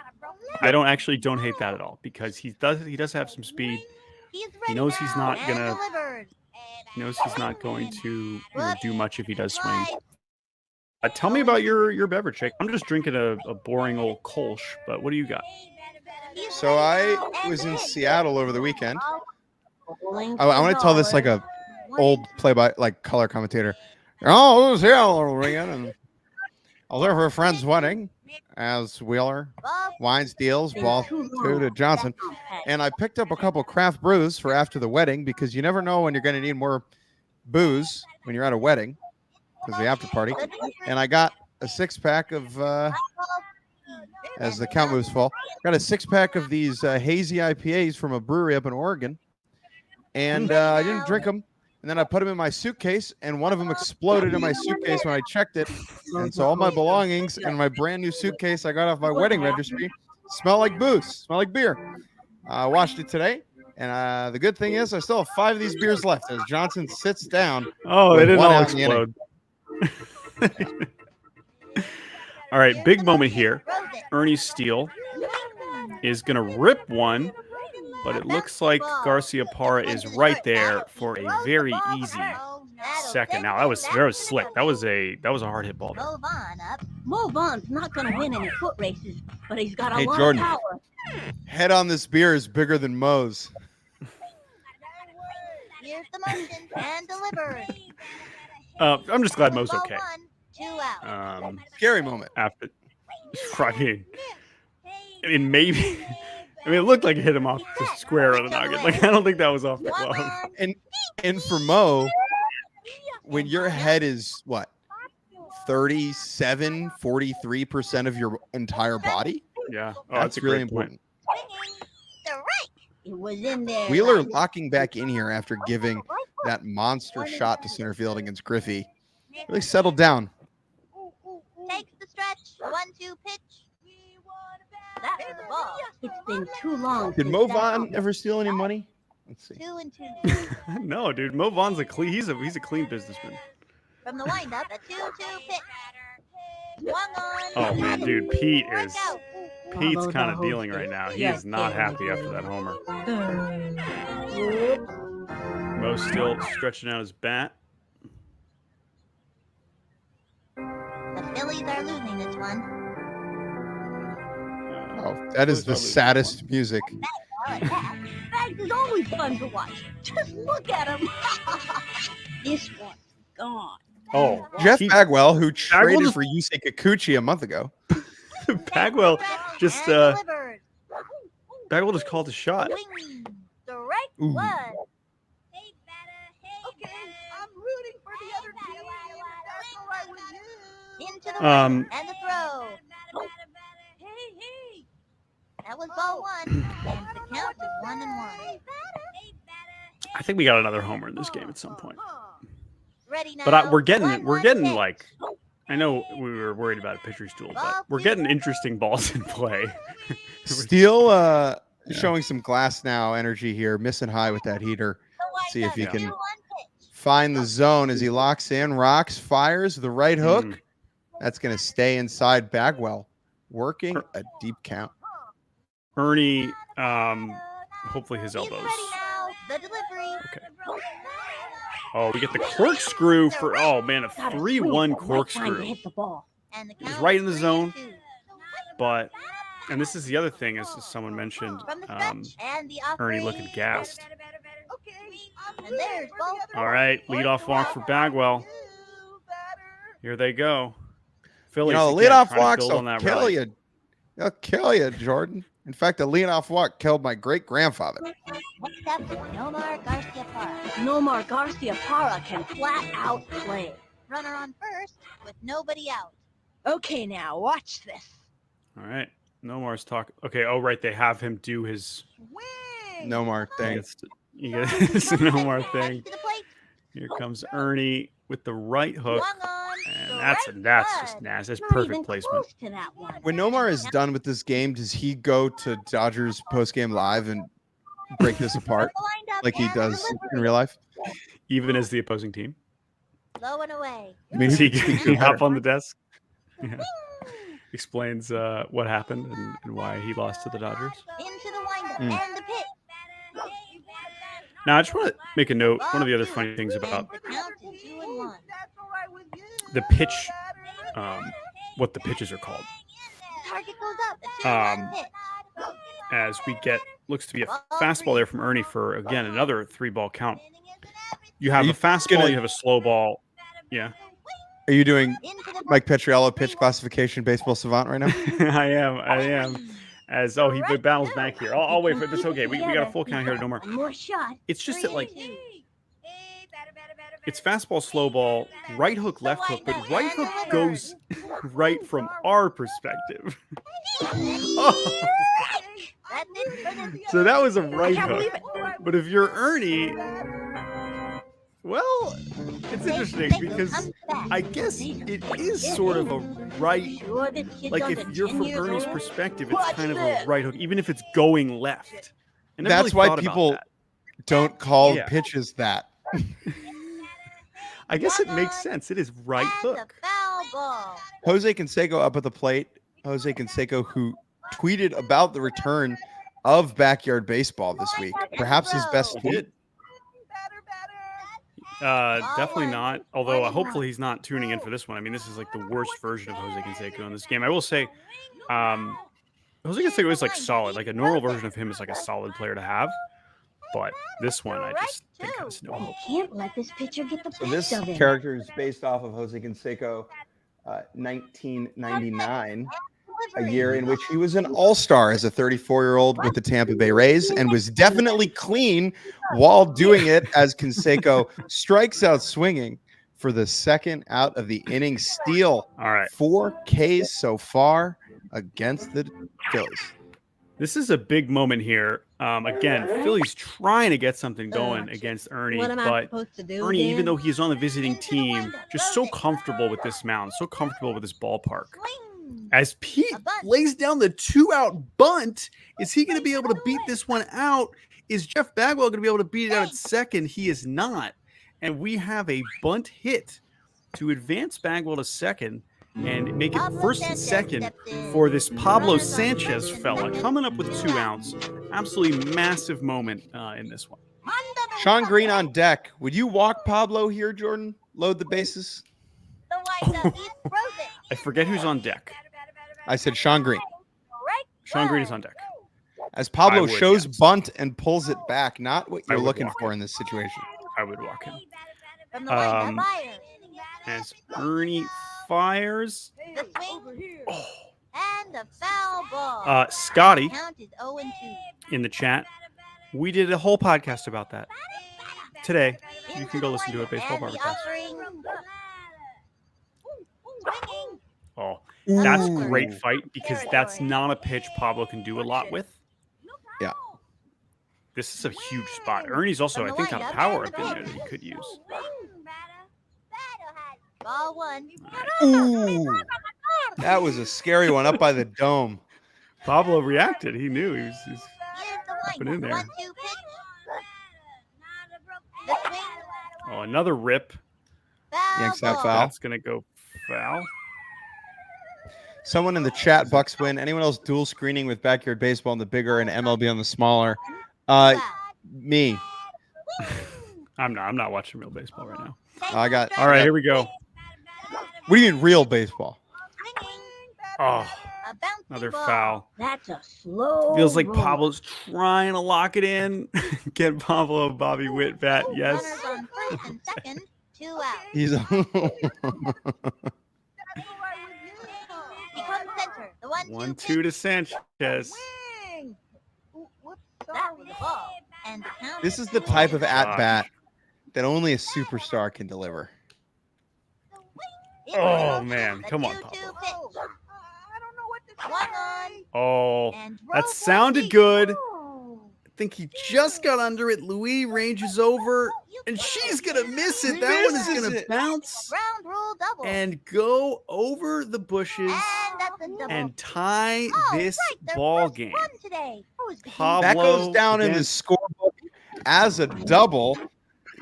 I don't hate that at all because he does have some speed. He knows he's not going to do much if he does swing. Tell me about your beverage, Jake. I'm just drinking a boring old Kolsch, but what do you got? So I was in Seattle over the weekend. I want to tell this like a old color commentator. Oh, it was Seattle over the weekend, and I was there for a friend's wedding. As Wheeler wines deals ball 2 to Johnson, and I picked up a couple craft brews for after the wedding because you never know when you're going to need more booze when you're at a wedding because the after party. And I got a 6-pack of as the count moves full. Got a 6-pack of these hazy IPAs from a brewery up in Oregon, and I didn't drink them. And then I put them in my suitcase, and one of them exploded in my suitcase when I checked it. And so all my belongings and my brand new suitcase I got off my wedding registry smell like booze, smell like beer. I washed it today, and the good thing is I still have 5 of these beers left as Johnson sits down. Oh, they didn't all explode. All right, big moment here. Ernie Steele is going to rip one. But it looks like Garcia Parra is right there for a very easy second. Now that was very slick. That was a hard hit ball. Mobon's not going to win any foot races, but he's got a lot Jordan, of power. Head on this beer is bigger than Mo's. Here's the motion and delivered. I'm just glad Mo's okay. 2 out. Scary moment. After, I mean, maybe. I mean, it looked like it hit him off the square of the noggin. Like, I don't think that was off the glove. And for Mo, when your head is, 37, 43% of your entire body? Yeah. Oh, that's really important. It was in there. Wheeler locking back in here after giving that monster shot to center field against Griffey. Really settled down. Takes the stretch. 1-2 pitch. that for the ball. It's been too long. Did since Mo that Vaughn happened. ever steal any money? Let's see. 2 and 2. No, dude, Mo Vaughn's he's a clean businessman. From the windup, a 2-2 pitch. Swung on. Oh man, dude, Pete's Bravo, kind the of dealing host. right now. He Yeah, is not yeah, happy after that homer. Oops. Mo's still stretching out his bat. The Phillies are losing this one. Oh, that is the saddest music. Bags is always fun to watch. Just look at him. This one's gone. Oh, Jeff Bagwell, who Bagwell traded just- for Yusei Kikuchi a month ago. Bagwell just And delivered. Bagwell just called a shot. Swing. Strike Ooh. one. Okay, I'm rooting for the other team. That's all right with you. Into the Um, right and the throw. Hey. That was ball one. And the count is 1-1. I think we got another homer in this game at some point. Ready now. But we're getting 1-1 pitch. like, I know we were worried about a pitcher's duel, but we're getting interesting balls in play. Steele showing some glass now energy here, missing high with that heater. Let's see if he Yeah. can find the zone as he locks in, rocks, fires the right hook. Mm. That's going to stay inside Bagwell, working a deep count. Ernie, hopefully his He's elbows. ready now. The delivery. Okay. Oh, we get the corkscrew for, oh man, a Gotta 3-1 swing at the right time to corkscrew. hit the ball. And the He's count right is in the zone. 3-2. But, and this is the other thing, as someone mentioned, From the stretch and the Ernie offering. looking gassed. And there's ball All right, leadoff walk for Bagwell. Here they go. Phillies, You know, the again, leadoff trying to walks build will on that kill rally. you. They'll kill you, Jordan. In fact, a leadoff walk killed my great-grandfather. Next up, Nomar Garcia Parra. Nomar Garcia Parra can flat out play. Runner on first with nobody out. Okay, now watch this. All right, no more talk. Okay, oh right, they have him do his. No more He thing. gets to, he gets no more thing. To the plate. Here comes Ernie with the right hook, Swung on. and that's just Strike nasty. That's Not perfect even placement. close to that one. When Nomar is done with this game, does he go to Dodgers postgame live and break this apart Lined up like he and does delivery. in real life? Even as the opposing team, Low and away. I mean, does he, who could can he hop better? on the desk? Yeah. Explains what happened and why he lost to the Dodgers. Into the windup Mm. and the pitch. Now, I just want to make a note. One of the other funny things about And the count is 2-1. the pitch, what the pitches are called, Target goes up. A 2-1 pitch. as we get looks to be a fastball there from Ernie for again another 3-ball count. You have Are a you fastball, gonna- you have a slow ball. Yeah, Are you doing Into the Mike Petriello pitch classification baseball savant right now? I am. As he battles back here. I'll wait for it. It's okay. We got a full count here. No more. One more shot. It's just that like 3-2. it's fastball, slow ball, right hook, left hook, but right hook goes right from our perspective. Oh. That's it for this. So that was a right Can't believe hook. it. But if you're Ernie, well, it's interesting because I guess it is sort of a right. Sure this kid's Like under if you're 10 from years Ernie's old? perspective, it's Watch kind of a this. right hook, even if it's going left. I never That's really why thought about people that. don't call Yeah. pitches that. I guess it makes sense. It is right And hook. a foul ball. Jose Canseco up at the plate. Jose Canseco, who tweeted about the return of backyard baseball this week. Perhaps his best tweet. Definitely not. Although hopefully he's not tuning in for this one. I mean, this is like the worst version of Jose Canseco in this game. I will say, Jose Canseco is like solid. Like a normal version of him is like a solid player to have. But this one, I just think has no You hope. can't let this pitcher get the So best this of him. character is based off of Jose Canseco, 1999, a year in which he was an all-star as a 34-year-old with the Tampa Bay Rays and was definitely clean while doing it as Canseco strikes out swinging for the second out of the inning. Steal All right. 4 Ks so far against the Phillies. This is a big moment here. Again, Philly's trying to get something going against Ernie, What am I but supposed to do? Ernie, even Dan? though he's on the visiting team, just so comfortable with this mound, so comfortable with this ballpark. As Pete A bunt. lays down the 2-out bunt, is he going to be able to beat this one out? Is Jeff Bagwell going to be able to beat it out at second? He is not. And we have a bunt hit to advance Bagwell to second and make it Pablo first and Sanchez second steps in. for this Pablo Runners on Sanchez first and fella second. coming up with 2 2 outs. Absolutely massive moment in this one. Sean Green on deck. Would you walk Pablo here, Jordan? Load the bases. The windup is frozen. I forget who's on deck. I said Sean Green. Right. Sean Green is on deck. As Pablo I would, shows yes. bunt and pulls it back, not what I you're would looking walk for in this situation. I would walk him. From the windup, fires. As Ernie fires. The swing Oh. and the foul ball. Scotty Count is 0-2. in the chat. We did a whole podcast about that today. You can go listen to it, Baseball And the Barbercast. offering. Swinging. Oh, that's Ooh. great fight because that's not a pitch Pablo can do a lot with. Yeah. This is a huge spot. Ernie's also, I think, got a power up in there that he could use. Ball 1. Ooh, that was a scary one up by the dome. Pablo reacted. He knew he was. Here's Up and the in there. 1-2 pitch. The swing. Oh, another rip. Foul Yanks that ball. foul. That's gonna go foul. Someone in the chat, Bucks win. Anyone else dual screening with Backyard Baseball on the bigger and MLB on the smaller? Foul. Me. I'm not watching real baseball right now. I got. All right, here we go. What do you mean real baseball? Oh, A bouncy another ball. foul. That's a slow. Feels like roll. Pablo's trying to lock it in. Get Pablo a Bobby Witt bat. Yes. Runners on first and second. 2 out. He's. Becomes center. The 1-2 1-2 to Sanchez. Swing. Whoops, That was a ball. And the count This is the type of Gosh. at bat that only a superstar can deliver. Oh, man. Come on, 2-2 Pablo. pitch. I don't know what to One say. on. Oh, And that drove sounded one good. Oh. I think he just got under it. Louis ranges over, and she's going to miss it. That one is Misses going to it. bounce Ground rule double. and go over the bushes And that's a double. and tie Oh, this right, their ball first game. run today. That was the Pablo That goes down in the against- scorebook as a double.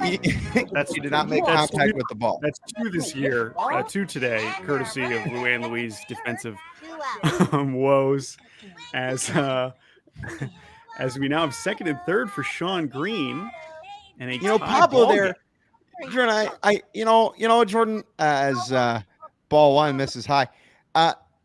He That's- did not make that's contact two- with the ball. That's 2 this year, 2 today, courtesy of Luann Louise' defensive 2 out. woes. As we now have second and third for Sean Green, and a You know, tie Pablo ball there, game. Jordan, you know, Jordan, as ball 1 misses high.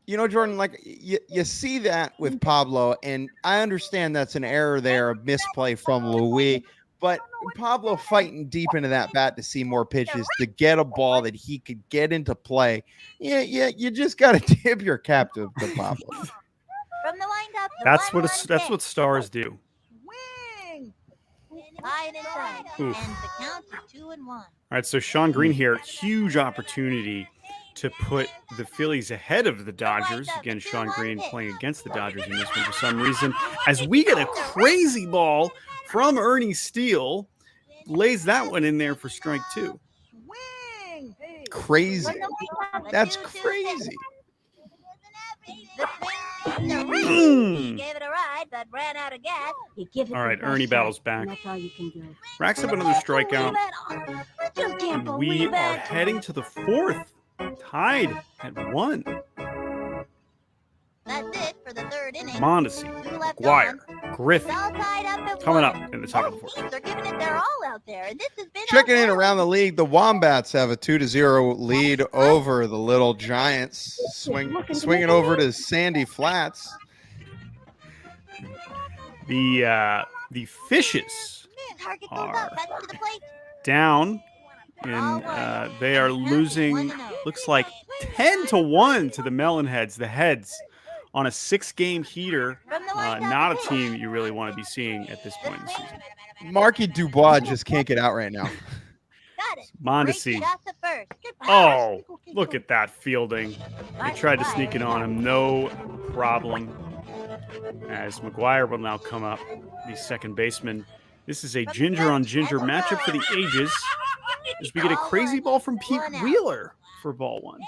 You know, Jordan, like you see that with Pablo, and I understand that's an error there, a misplay from Louis. But Pablo fighting deep into that bat to see more pitches to get a ball that he could get into play. Yeah, you just got to tip your cap to Pablo. From the windup. the That's 1-1 what pitch. stars do. Swing. High and inside. Oof. And the count is 2-1. All right, so Sean Green here, huge opportunity to put the Phillies ahead of the Dodgers. Again, Sean Green playing against the Dodgers in this one for some reason. As we get a crazy ball from Ernie Steele, lays that one in there for strike 2. Swing. Crazy. From the windup, a That's 2-2 pitch. crazy. The swing, the ring. Mm. He gave it a ride, but ran out of gas. You give it All the right, best Ernie shot, battles and back. That's all you can do. Racks up another strikeout. You can't And we believe are it. heading to the 4th, tied at 1. That's it for the third inning. Mondesi, 2 left Guire, on. Griffin It's all tied up at coming 1. up in the top of the 4th. Teams are giving it their all out there, and this has been Checking in awesome. around the league, the Wombats have a 2-0 lead over the Little Giants. Swinging over to Sandy Flats. The Fishes Target goes are up, back to the plate. down, and they are losing, looks like 10-1 to the Melonheads. The Heads on a 6-game heater. From the windup, Not a pitch. team you really want to be seeing at this point in the season. Marky Dubois just can't get out right now. Got it. Mondesi. Great shot to first. Good pass. Oh, look at that fielding. They tried to sneak it on him. No problem. As McGuire will now come up, the second baseman. This is a ginger on ginger matchup for the ages. As we get a crazy ball from Pete Wheeler for ball 1.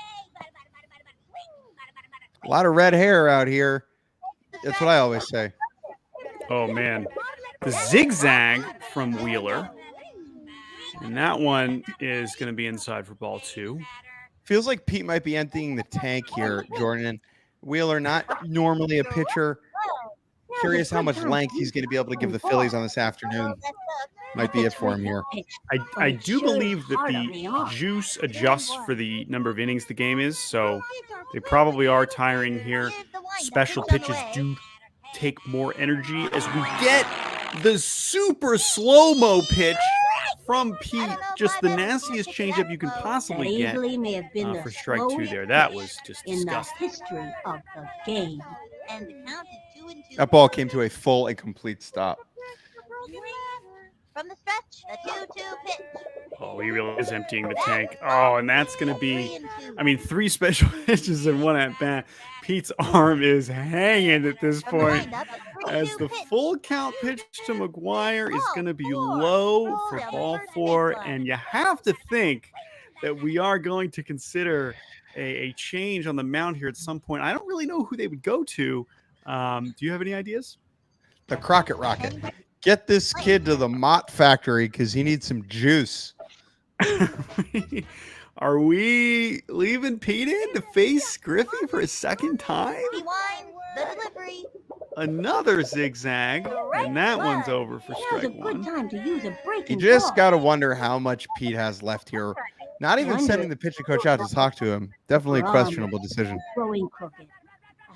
A lot of red hair out here. That's what I always say. Oh man, the zigzag from Wheeler, and that one is going to be inside for ball 2. Feels like Pete might be emptying the tank here, Jordan. Wheeler, not normally a pitcher. Curious how much length he's going to be able to give the Phillies on this afternoon. Might be it for him here. I do believe that the juice adjusts for the number of innings the game is, so they probably are tiring here. Special pitches do take more energy as we get the super slow-mo pitch from Pete. Just the nastiest changeup you can possibly get for strike 2 there. That was just disgusting. History of the game. And the count is 2-2. That ball came to a full and complete stop. From the stretch, a 2-2 pitch. Oh, he really is emptying the tank. Oh, and that's going to be, 3 special pitches in one at bat. Pete's arm is hanging at this point as the full count pitch to McGuire is going to be low for ball 4. And you have to think that we are going to consider a change on the mound here at some point. I don't really know who they would go to. Do you have any ideas? The Crockett Rocket. Get this kid to the Mott factory because he needs some juice. Are we leaving Pete in to face Griffey for a second time? Rewind the delivery. Another zigzag, and that one's over for strike 1. You just got to wonder how much Pete has left here. Not even sending the pitching coach out to talk to him. Definitely a questionable decision. Throwing crooked.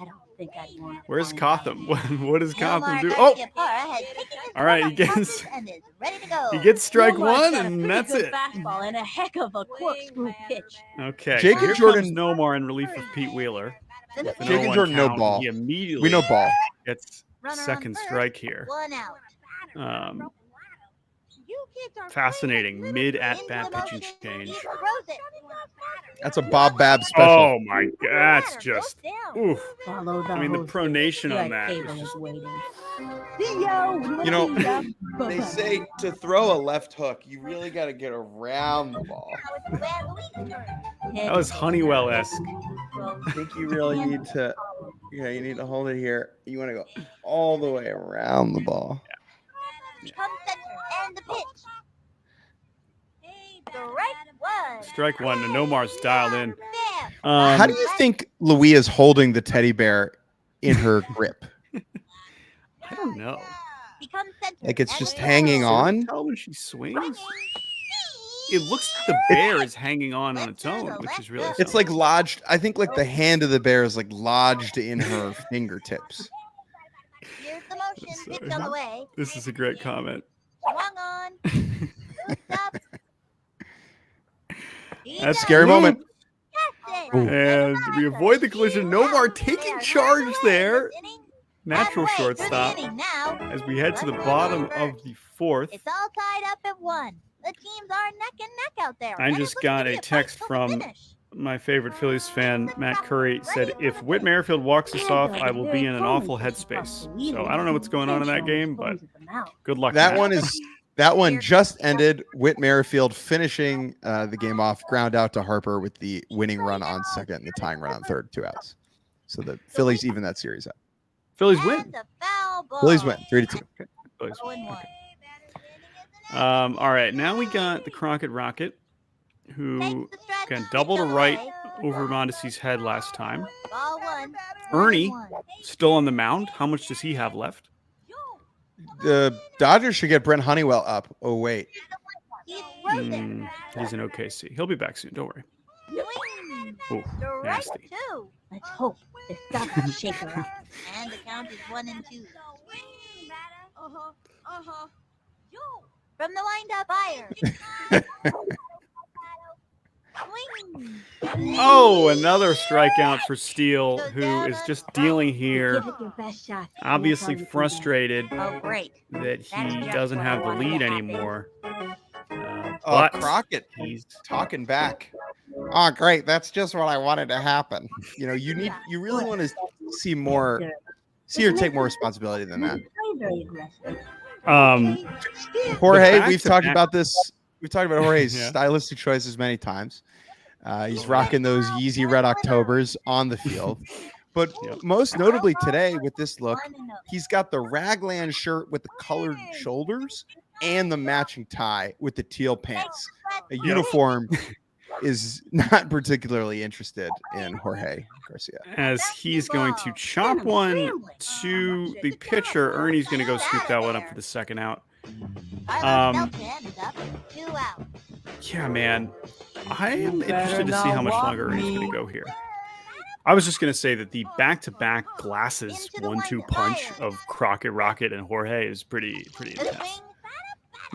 I don't think I'd want to. Where's Cotham? What does Cotham do? Oh! All right, he gets strike 1, and that's it. Fastball and a heck of a corkscrew pitch. Okay, Jake so and here Jordan- comes Nomar in relief of Pete Wheeler. Jake and Jordan, no ball. He immediately We know ball. gets second strike here. 1 out. Fascinating mid-at-bat pitching change. That's a Bob Babb special. Oh my God, that's just oof. Follow the The host. pronation on Your that. table is is just- waiting. You know, they say to throw a left hook, you really got to get around the ball. That was Honeywell-esque. I think you really need to, you need to hold it here. You want to go all the way around the ball. Come center and the pitch. Strike 1. Strike 1, and Nomar's dialed in. How do you think Louis is holding the teddy bear in her grip? I don't know. Become center Like it's and just throw. hanging on? Tell when she swings. It looks like the bear is hanging on its own, which is really It's like lodged. I think like the hand of the bear is like lodged in her fingertips. Here's the motion. Pitch on the way. This is a great comment. Swung on. Stop. That's a scary moment. And we avoid the collision. Nomar taking charge there. Natural shortstop as we head to the bottom of the 4th. It's all tied up at 1. The teams are neck and neck out there. I and it just looks got to be a fight text till the from finish. my favorite Phillies fan, Matt Curry, said, if Whit Merrifield walks us off, I will be in an awful headspace. So I don't know what's going on in that game, but good luck. That Matt. one just ended. Whit Merrifield finishing the game off, ground out to Harper with the winning run on second and the tying run on third, 2 outs. So the Phillies even that series out. Phillies win. And a foul ball. Phillies win 3-2. Phillies Oh, win. and 1. Okay. All right, now we got the Crockett Rocket, who again double to right over Mondesi's head last time. Ball 1. Ernie still on the mound. How much does he have left? The Dodgers should get Brent Honeywell up. Oh wait, He's frozen. He's in OKC. He'll be back soon. Don't worry. Swing. Ooh, Strike nasty. 2. Let's hope this doesn't shake her up. And the count is 1 and 2. From the windup fire. Swing. Oh, another strikeout for Steele, who is just dealing here. Give it your best shot. Obviously That's all you can do. frustrated Oh, great. that he doesn't have the lead anymore. oh But Crockett he's talking back. Oh great, that's just what I wanted to happen. You really want to see her take more responsibility than that. Very aggressive. Jorge, The we've talked back-to-back- about this. We've talked about Jorge's Yeah. stylistic choices many times. He's rocking those Yeezy Red Octobers on the field. But most notably today with this look, he's got the raglan shirt with the colored shoulders and the matching tie with the teal pants. A uniform is not particularly interested in Jorge Garcia. As he's going to chop one to the pitcher, Ernie's going to go scoop that one up for the second out. Yeah, man. I am interested to see how much longer Ernie's going to go here. I was just going to say that the back-to-back glasses 1-2 punch of Crockett, Rocket, and Jorge is pretty intense.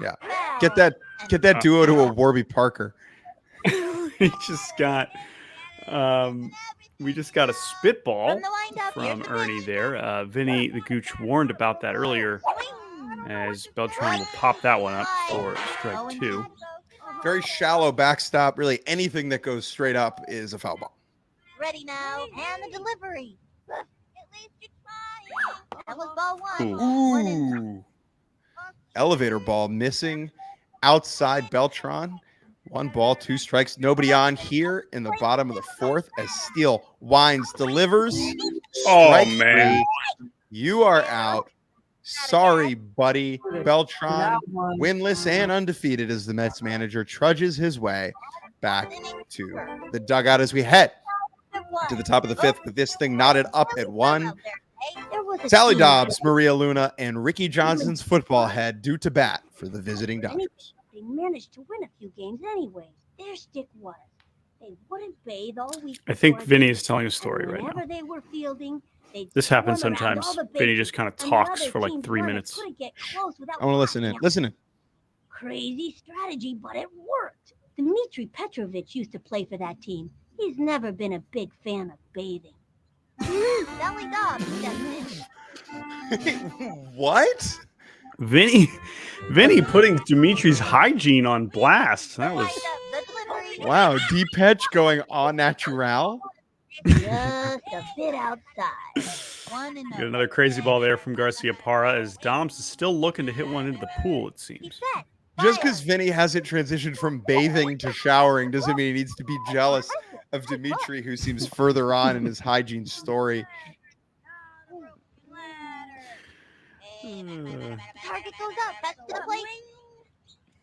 Yeah. Get that duo to a Warby Parker. We just got a spitball from Ernie there. Vinny the Gooch warned about that earlier, as Beltran will pop that one up for strike 2. Very shallow backstop. Really, anything that goes straight up is a foul ball. Ready now, and the delivery. At least you're trying. That was ball 1. Ooh. Elevator ball missing outside Beltran. 1 ball, 2 strikes. Nobody on here in the bottom of the 4th as Steele winds, delivers. Oh, man. 3. You are out. Sorry, buddy. Beltran, winless and undefeated as the Mets manager trudges his way back to the dugout as we head to the top of the 5th with this thing knotted up at 1. Sally Dobbs, Maria Luna, and Ricky Johnson's football head due to bat for the visiting Dodgers. They managed to win a few games anyways. Their stick was. They wouldn't bathe all week. I think Vinny is telling a story right now. They were fielding, this happens sometimes. Vinny just kind of talks for like 3 minutes. I want to listen in. Listen in. Crazy strategy, but it worked. Dmitry Petrovich used to play for that team. He's never been a big fan of bathing. Sally Dobbs, What? Vinny putting Dimitri's hygiene on blast. That was wow. Deepetch going en natural. Just a bit outside. Get another crazy ball there from Garcia Parra as Doms is still looking to hit one into the pool, it seems. Just because Vinny hasn't transitioned from bathing to showering doesn't mean he needs to be jealous of Dimitri, who seems further on in his hygiene story. Target goes up. That's to the plate.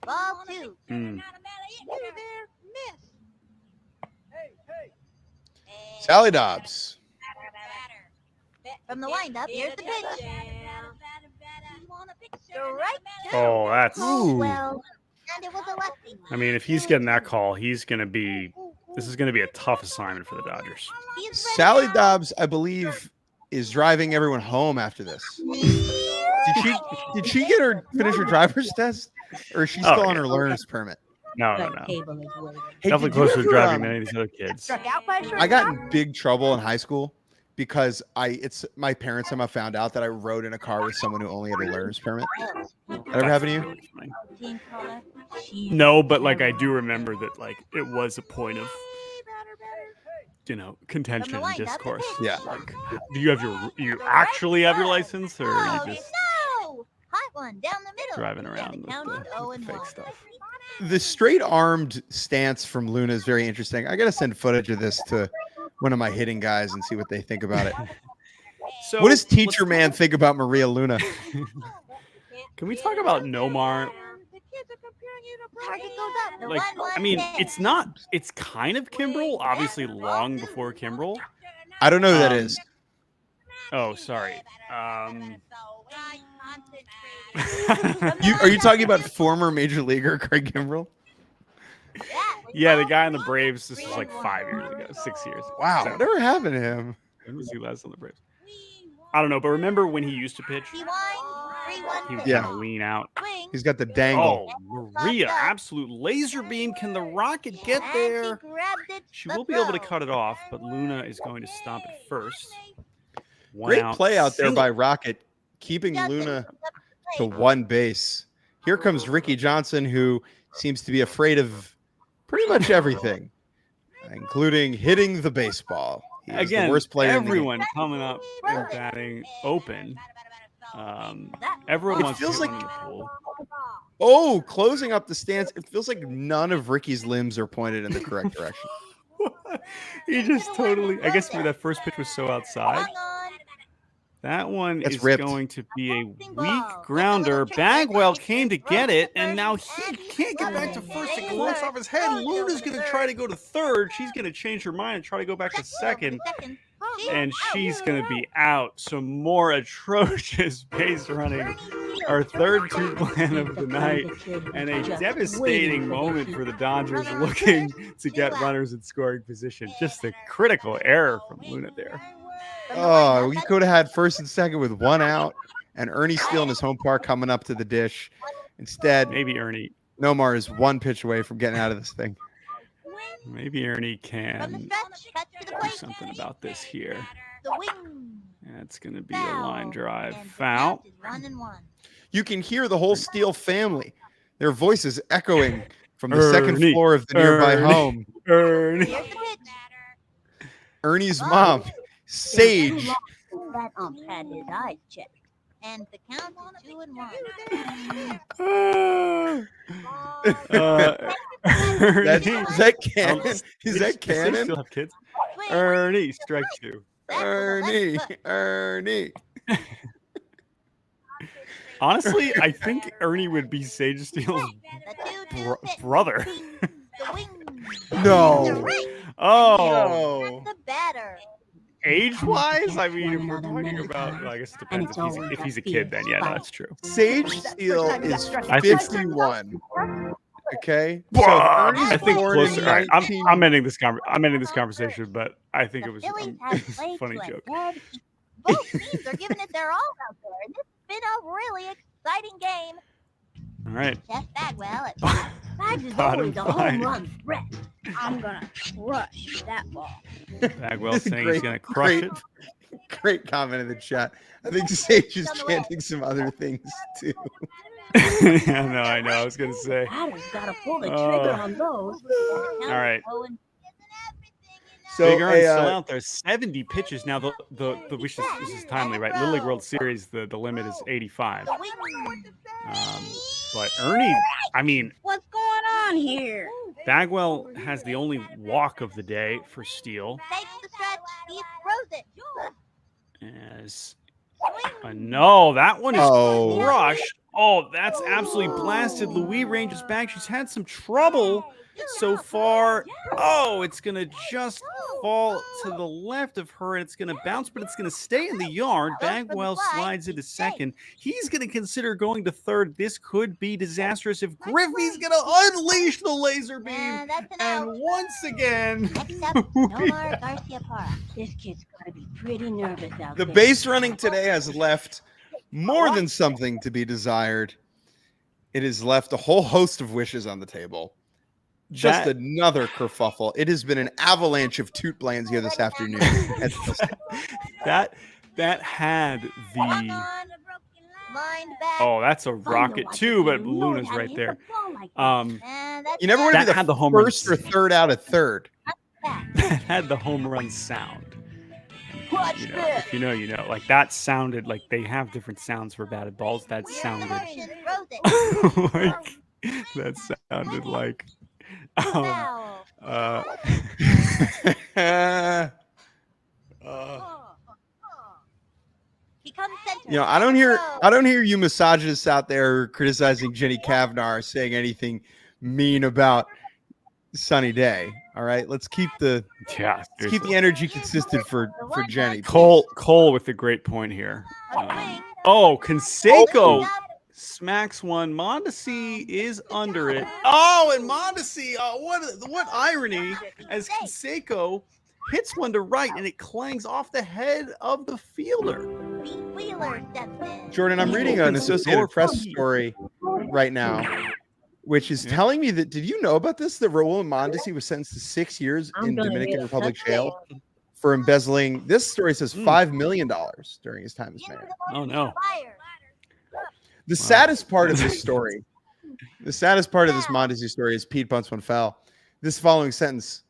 Ball 2. Sally Dobbs. From the windup, here's the pitch. Oh, that's. Oh, well. And it was a lefty. I mean, if he's getting that call, he's going to be. This is going to be a tough assignment for the Dodgers. Sally Dobbs, I believe, is driving everyone home after this. Did she finish her driver's test, or is she still on her learner's permit? No. Hey, Definitely closer to driving than any of these other kids. I got in big trouble in high school because my parents somehow found out that I rode in a car with someone who only had a learner's permit. That ever happened to you? No, but like I do remember that like it was a point of contention and discourse. Yeah. Like, do you actually have your license, or are you just Hot one down the middle. driving around with the fake stuff? The straight-armed stance from Luna is very interesting. I got to send footage of this to one of my hitting guys and see what they think about it. So, what does Teacher Man think about Maria Luna? Can we talk about Nomar? Target goes up. Like, I mean, it's kind of Kimbrel, obviously long before Kimbrel. I don't know who that is. Oh, sorry. Are you talking about former major leaguer Craig Kimbrel? Yeah, the guy on the Braves. This was like 5 years ago, 6 years ago. Wow, So, whatever happened to him? when was he last on the Braves? I don't know, but remember when he used to pitch? He would Yeah. kind of lean out. He's got the dangle. Oh, Maria, absolute laser beam. Can the Rocket get there? She will be able to cut it off, but Luna is going to stop it first. Great play out there by Rocket, keeping Luna to one base. Here comes Ricky Johnson, who seems to be afraid of pretty much everything, including hitting the baseball. He is Again, the worst player everyone in the coming up and batting open. Everyone It wants feels to hit like- one in the pool. game. Oh, closing up the stance. It feels like none of Ricky's limbs are pointed in the correct direction. He just totally. I guess maybe that first pitch was so outside. Hang on. That one That's is ripped. going to be a Bouncing weak ball. grounder. Gets a little tricky. Bagwell He came to throws get it it, to and first, now and he he's can't get back to loving it. first. It It clunks hurts. off his head. Throws it Luna's over to going to try to third. go to third. She's going to change her mind and try to go back to second. And she's going to be out. So more atrocious base running. Our third two plan of the night, and a devastating moment for the Dodgers looking to get runners in scoring position. Just a critical error from Luna there. Oh, we could have had first and second with one out, and Ernie Steele in his home park coming up to the dish. Instead, Maybe Ernie Nomar is one pitch away from getting out of this thing. Maybe Ernie From the can stretch, cut to the do plate. something about this here. The wing. That's going to be a Foul. line drive And the foul. count is 1-1. You can hear the whole Steele family, their voices echoing from the second Ernie, floor of the nearby Ernie. home. Ernie. Here's the pitch. Ernie's mom, Sage. That had his eyes checked. And the count is 2-1. Is that canon? Is Does that he canon? still have kids? Swing. Ernie, strike two. Back to the left Ernie, foot. Ernie. Honestly, I think Ernie would be Sage Steele's The 2-2 pitch. brother. The wing. No. The right. Oh, No. The batter. age-wise, I mean, if we're talking about, well, I guess it depends if he's a kid. Then yeah, no, that's true. Sage Steele is I think- 51. Okay. So I Ernie's think born in closer. All right, 19 I'm ending this conversation, but I think it was Phillies a have played funny to a joke. dead heat. Both teams are giving it their all out there, and this has been a really exciting game. All right, Jeff Bagwell at bat. Bags is Bottom always a five. home run threat. I'm gonna crush that ball. Bagwell This is saying great, he's gonna crush great. it. Great comment in the chat. I think Sage is chanting some other things too. Yeah, no, I know. I was gonna say. Batter's gotta pull the Oh. trigger on those. All right. So Big Earn's still a, out there. 70 pitches now. Which is, this is timely, right? Little League World Series. The limit is 85. But Ernie, I mean, What's going on here? Bagwell has the only walk of the day for Steele. Takes the stretch. He throws it. As no, that one is Oh. crushed. Oh, that's absolutely blasted. Louis ranges back. She's had some trouble so far. Oh, it's gonna just fall to the left of her, and it's gonna bounce, but it's gonna stay in the yard. Bagwell slides into second. He's gonna consider going to third. This could be disastrous if Griffey's gonna unleash the laser beam. And that's an And out. once again, Next up, Nomar Garcia Parra. This kid's gotta be pretty nervous out the there. base running today has left more than something to be desired. It has left a whole host of wishes on the table. Just That- another kerfuffle. It has been an avalanche of toot blans here this afternoon. At this- that had Hang the. on. Lined back. Oh, that's a Find the rocket watch too, if but you know Luna's how to right hit there. the ball like that. And that's you never want to That be the had the home run first or third out of third. That had the home run sound. Watch You know, this. if you know, you know. Like that sounded like they have different sounds for batted balls. That Weird sounded motion, throws it. like that sounded like Foul. uh, He comes center. You know, I don't hear you misogynists out there criticizing Jenny Kavanaugh saying anything mean about Sunny Day. All right, let's keep the yeah. seriously. energy consistent for Jenny. Cole with a great point here. Oh, Conseco smacks one. Mondesi is under it. Oh, and Mondesi, what irony as Conseco hits one to right and it clangs off the head of the fielder. Wheeler steps in. Jordan, I'm reading an Associated Press story right now, which is telling me that, did you know about this? That Raul Mondesi was sentenced to 6 years I'm in gonna Dominican get a Republic touchdown. jail for embezzling. This story says $5 million during his time as mayor. Oh no. Fire. The saddest part of this story, the saddest part of this Mondesi story is Pete Bunce one foul. This following sentence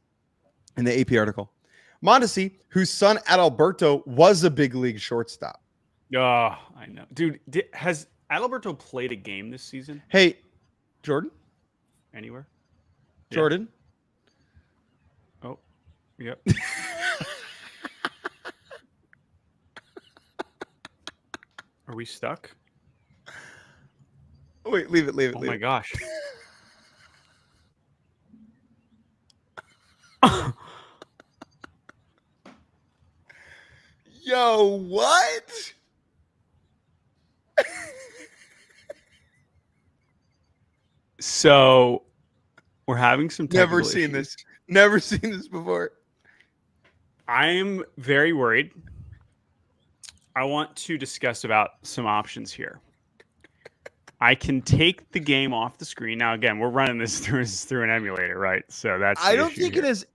in the AP article. Mondesi, whose son Adalberto was a big league shortstop. Oh, I know. Dude, has Adalberto played a game this season Hey, Jordan, anywhere? Yeah. Jordan. Oh. Yep. Are we stuck? Wait, leave it. Oh my gosh. Yo, what? So we're having some technical Never seen issues. this. Never seen this before. I'm very worried. I want to discuss about some options here. I can take the game off the screen. Now, again, we're running this through an emulator, right? So that's I the don't issue think here. it has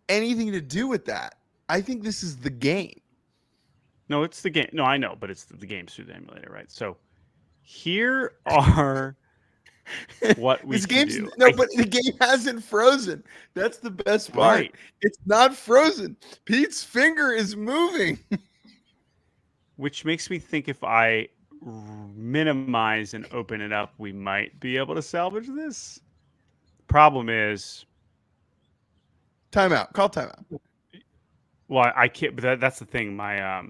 anything to do with that. I think this is the game. No, it's the game. No, I know, but it's the game's through the emulator, right? So here are what we This can game's do. no, but the game hasn't frozen. That's the best part. Right. It's not frozen. Pete's finger is moving. Which makes me think if I minimize and open it up, we might be able to salvage this. Problem is, Timeout. Call timeout. well, I can't. But that's the thing. My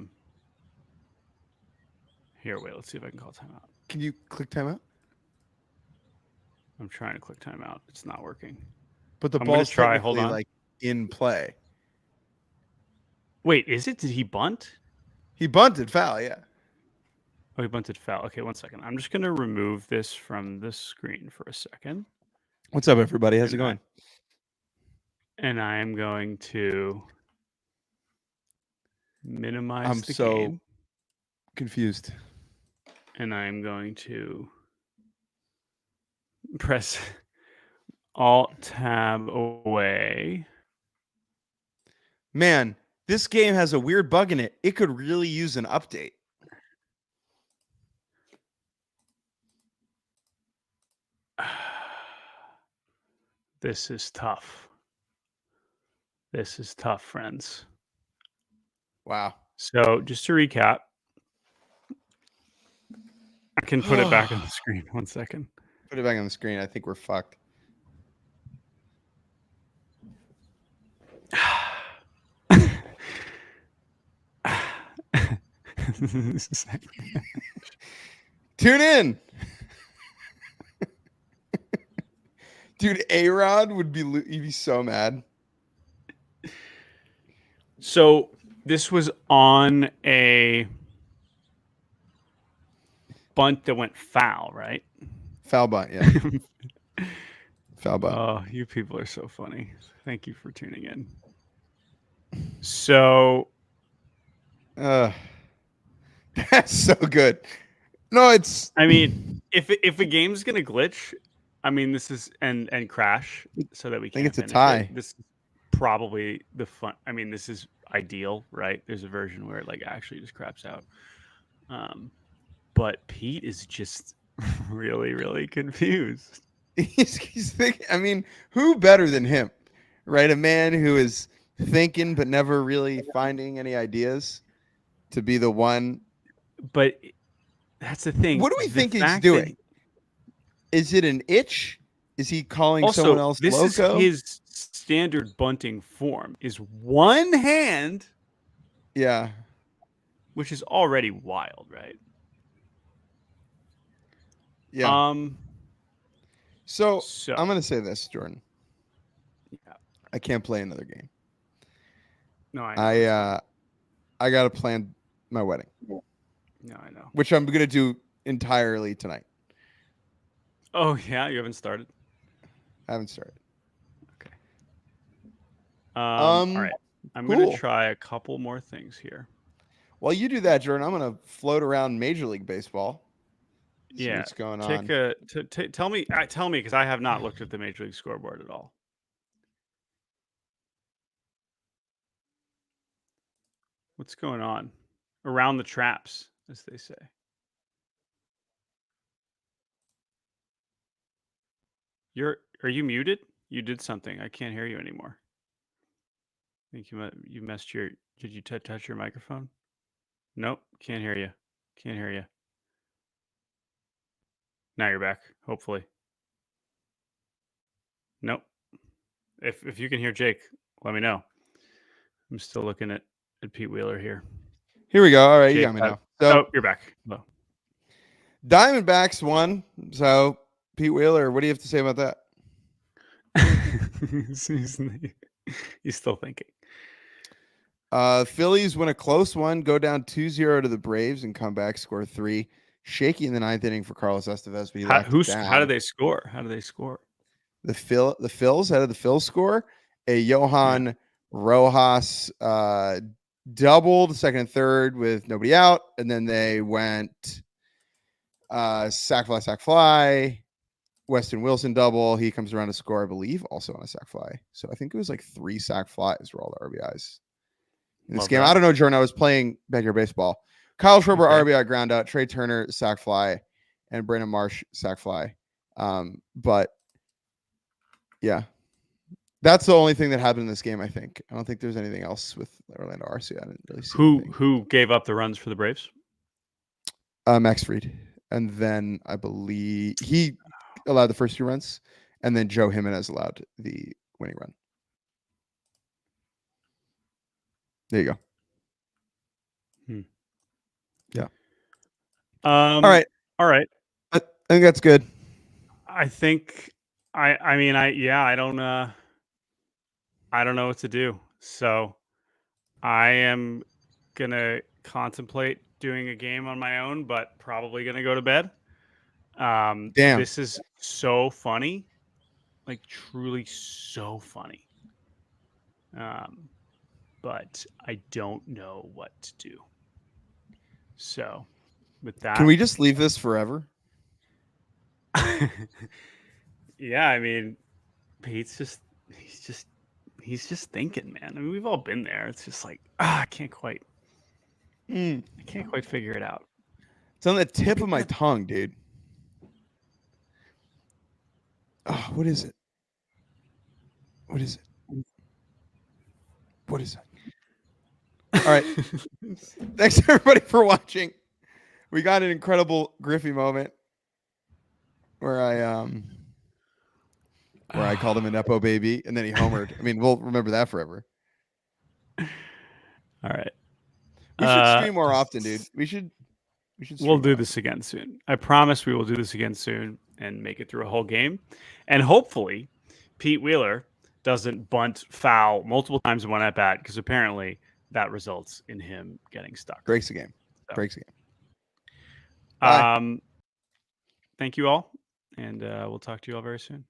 here, wait. Let's see if I can call timeout. Can you click timeout? I'm trying to click timeout. It's not working. But the I'm gonna ball's try. Hold technically on. like in play. Wait, is it? Did he bunt? He bunted foul, yeah. Oh, he bunted foul. Okay, 1 second. I'm just gonna remove this from the screen for a second, What's up, everybody? How's it And I- going? and I am going to minimize I'm the so game, confused. and I am going to press Alt Tab away. Man, this game has a weird bug in it. It could really use an update. This is tough. This is tough, friends. Wow. So just to recap, I can put it back on the screen. 1 second. Put it back on the screen. I think we're fucked. Tune in. Dude, A-Rod would be he'd be so mad. So this was on a bunt that went foul, right? Foul bunt, yeah. Foul bunt. Oh, you people are so funny. Thank you for tuning in. So That's so good. No, it's I mean, if a game's gonna glitch, I mean, this is and crash so that we think can't it's a finish tie. it, this is probably the fun. I mean, this is ideal, right? There's a version where it like actually just craps out. But Pete is just really, really confused. he's thinking, I mean, who better than him? Right? A man who is thinking but never really finding any ideas to be the one. But that's the thing. What do we the think he's fact that doing? Is it an itch? Is he calling someone else this loco? is his standard bunting form is one hand, Yeah. which is already wild, right? Yeah. So So I'm gonna say this, Jordan. Yeah. I can't play another game. no, I know. I gotta plan my wedding, No, I know. which I'm gonna do entirely tonight. Oh yeah, you haven't started. I haven't started. All right, I'm cool. gonna try a couple more things here. While you do that, Jordan, I'm gonna float around Major League Baseball. See Yeah, what's going on. tell me because I have not looked at the Major League scoreboard at all. What's going on around the traps, as they say? Are you muted? You did something. I can't hear you anymore. I think you messed your. Did you touch your microphone? Nope, can't hear you. Can't hear you. Now you're back. Hopefully. Nope. If you can hear Jake, let me know. I'm still looking at Pete Wheeler here. Here we go. All right, you Jake, got me now. So oh, you're back. Oh. Diamondbacks won. So Pete Wheeler, what do you have to say about that? He's still thinking. Phillies win a close one, go down 2-0 to the Braves and come back, score 3. Shaky in the 9th inning for Carlos Estevez, but he locked it down. How did they score? How did they score? The Phils, how did the Phils score? A Johan Rojas doubled second and third with nobody out, and then they went sack fly. Weston Wilson double. He comes around to score, I believe, also on a sack fly. So I think it was like 3 sack flies were all the RBIs in this game. That. I don't know, Jordan. I was playing backyard baseball. Kyle Schwarber RBI ground out. Trey Turner sack fly, and Brandon Marsh sack fly. But yeah, that's the only thing that happened in this game. I think. I don't think there's anything else with Orlando Arcia. I didn't really see anything. Who gave up the runs for the Braves? Max Fried, and then I believe he allowed the first 2 runs, and then Joe Jimenez allowed the winning run. There you go. Yeah. All right. I think that's good. I think I mean I don't know what to do. So I am gonna contemplate doing a game on my own, but probably gonna go to bed. Damn. This is so funny, like truly so funny. But I don't know what to do. So with that, Can we just leave this forever? yeah, I mean, he's just thinking, man. I mean, we've all been there. It's just like, I can't quite figure it out. It's on the tip of my tongue, dude. Oh, what is it? What is it? What is it? All right. Thanks everybody for watching. We got an incredible Griffey moment where I called him a Nepo baby and then he homered. I mean, we'll remember that forever. All right. We should stream more often, dude. We should We'll do this again soon. I promise we will do this again soon and make it through a whole game. And hopefully Pete Wheeler doesn't bunt foul multiple times in one at bat, because apparently that results in him getting stuck. Breaks the game. So. Breaks the game. Bye. Thank you all, and we'll talk to you all very soon.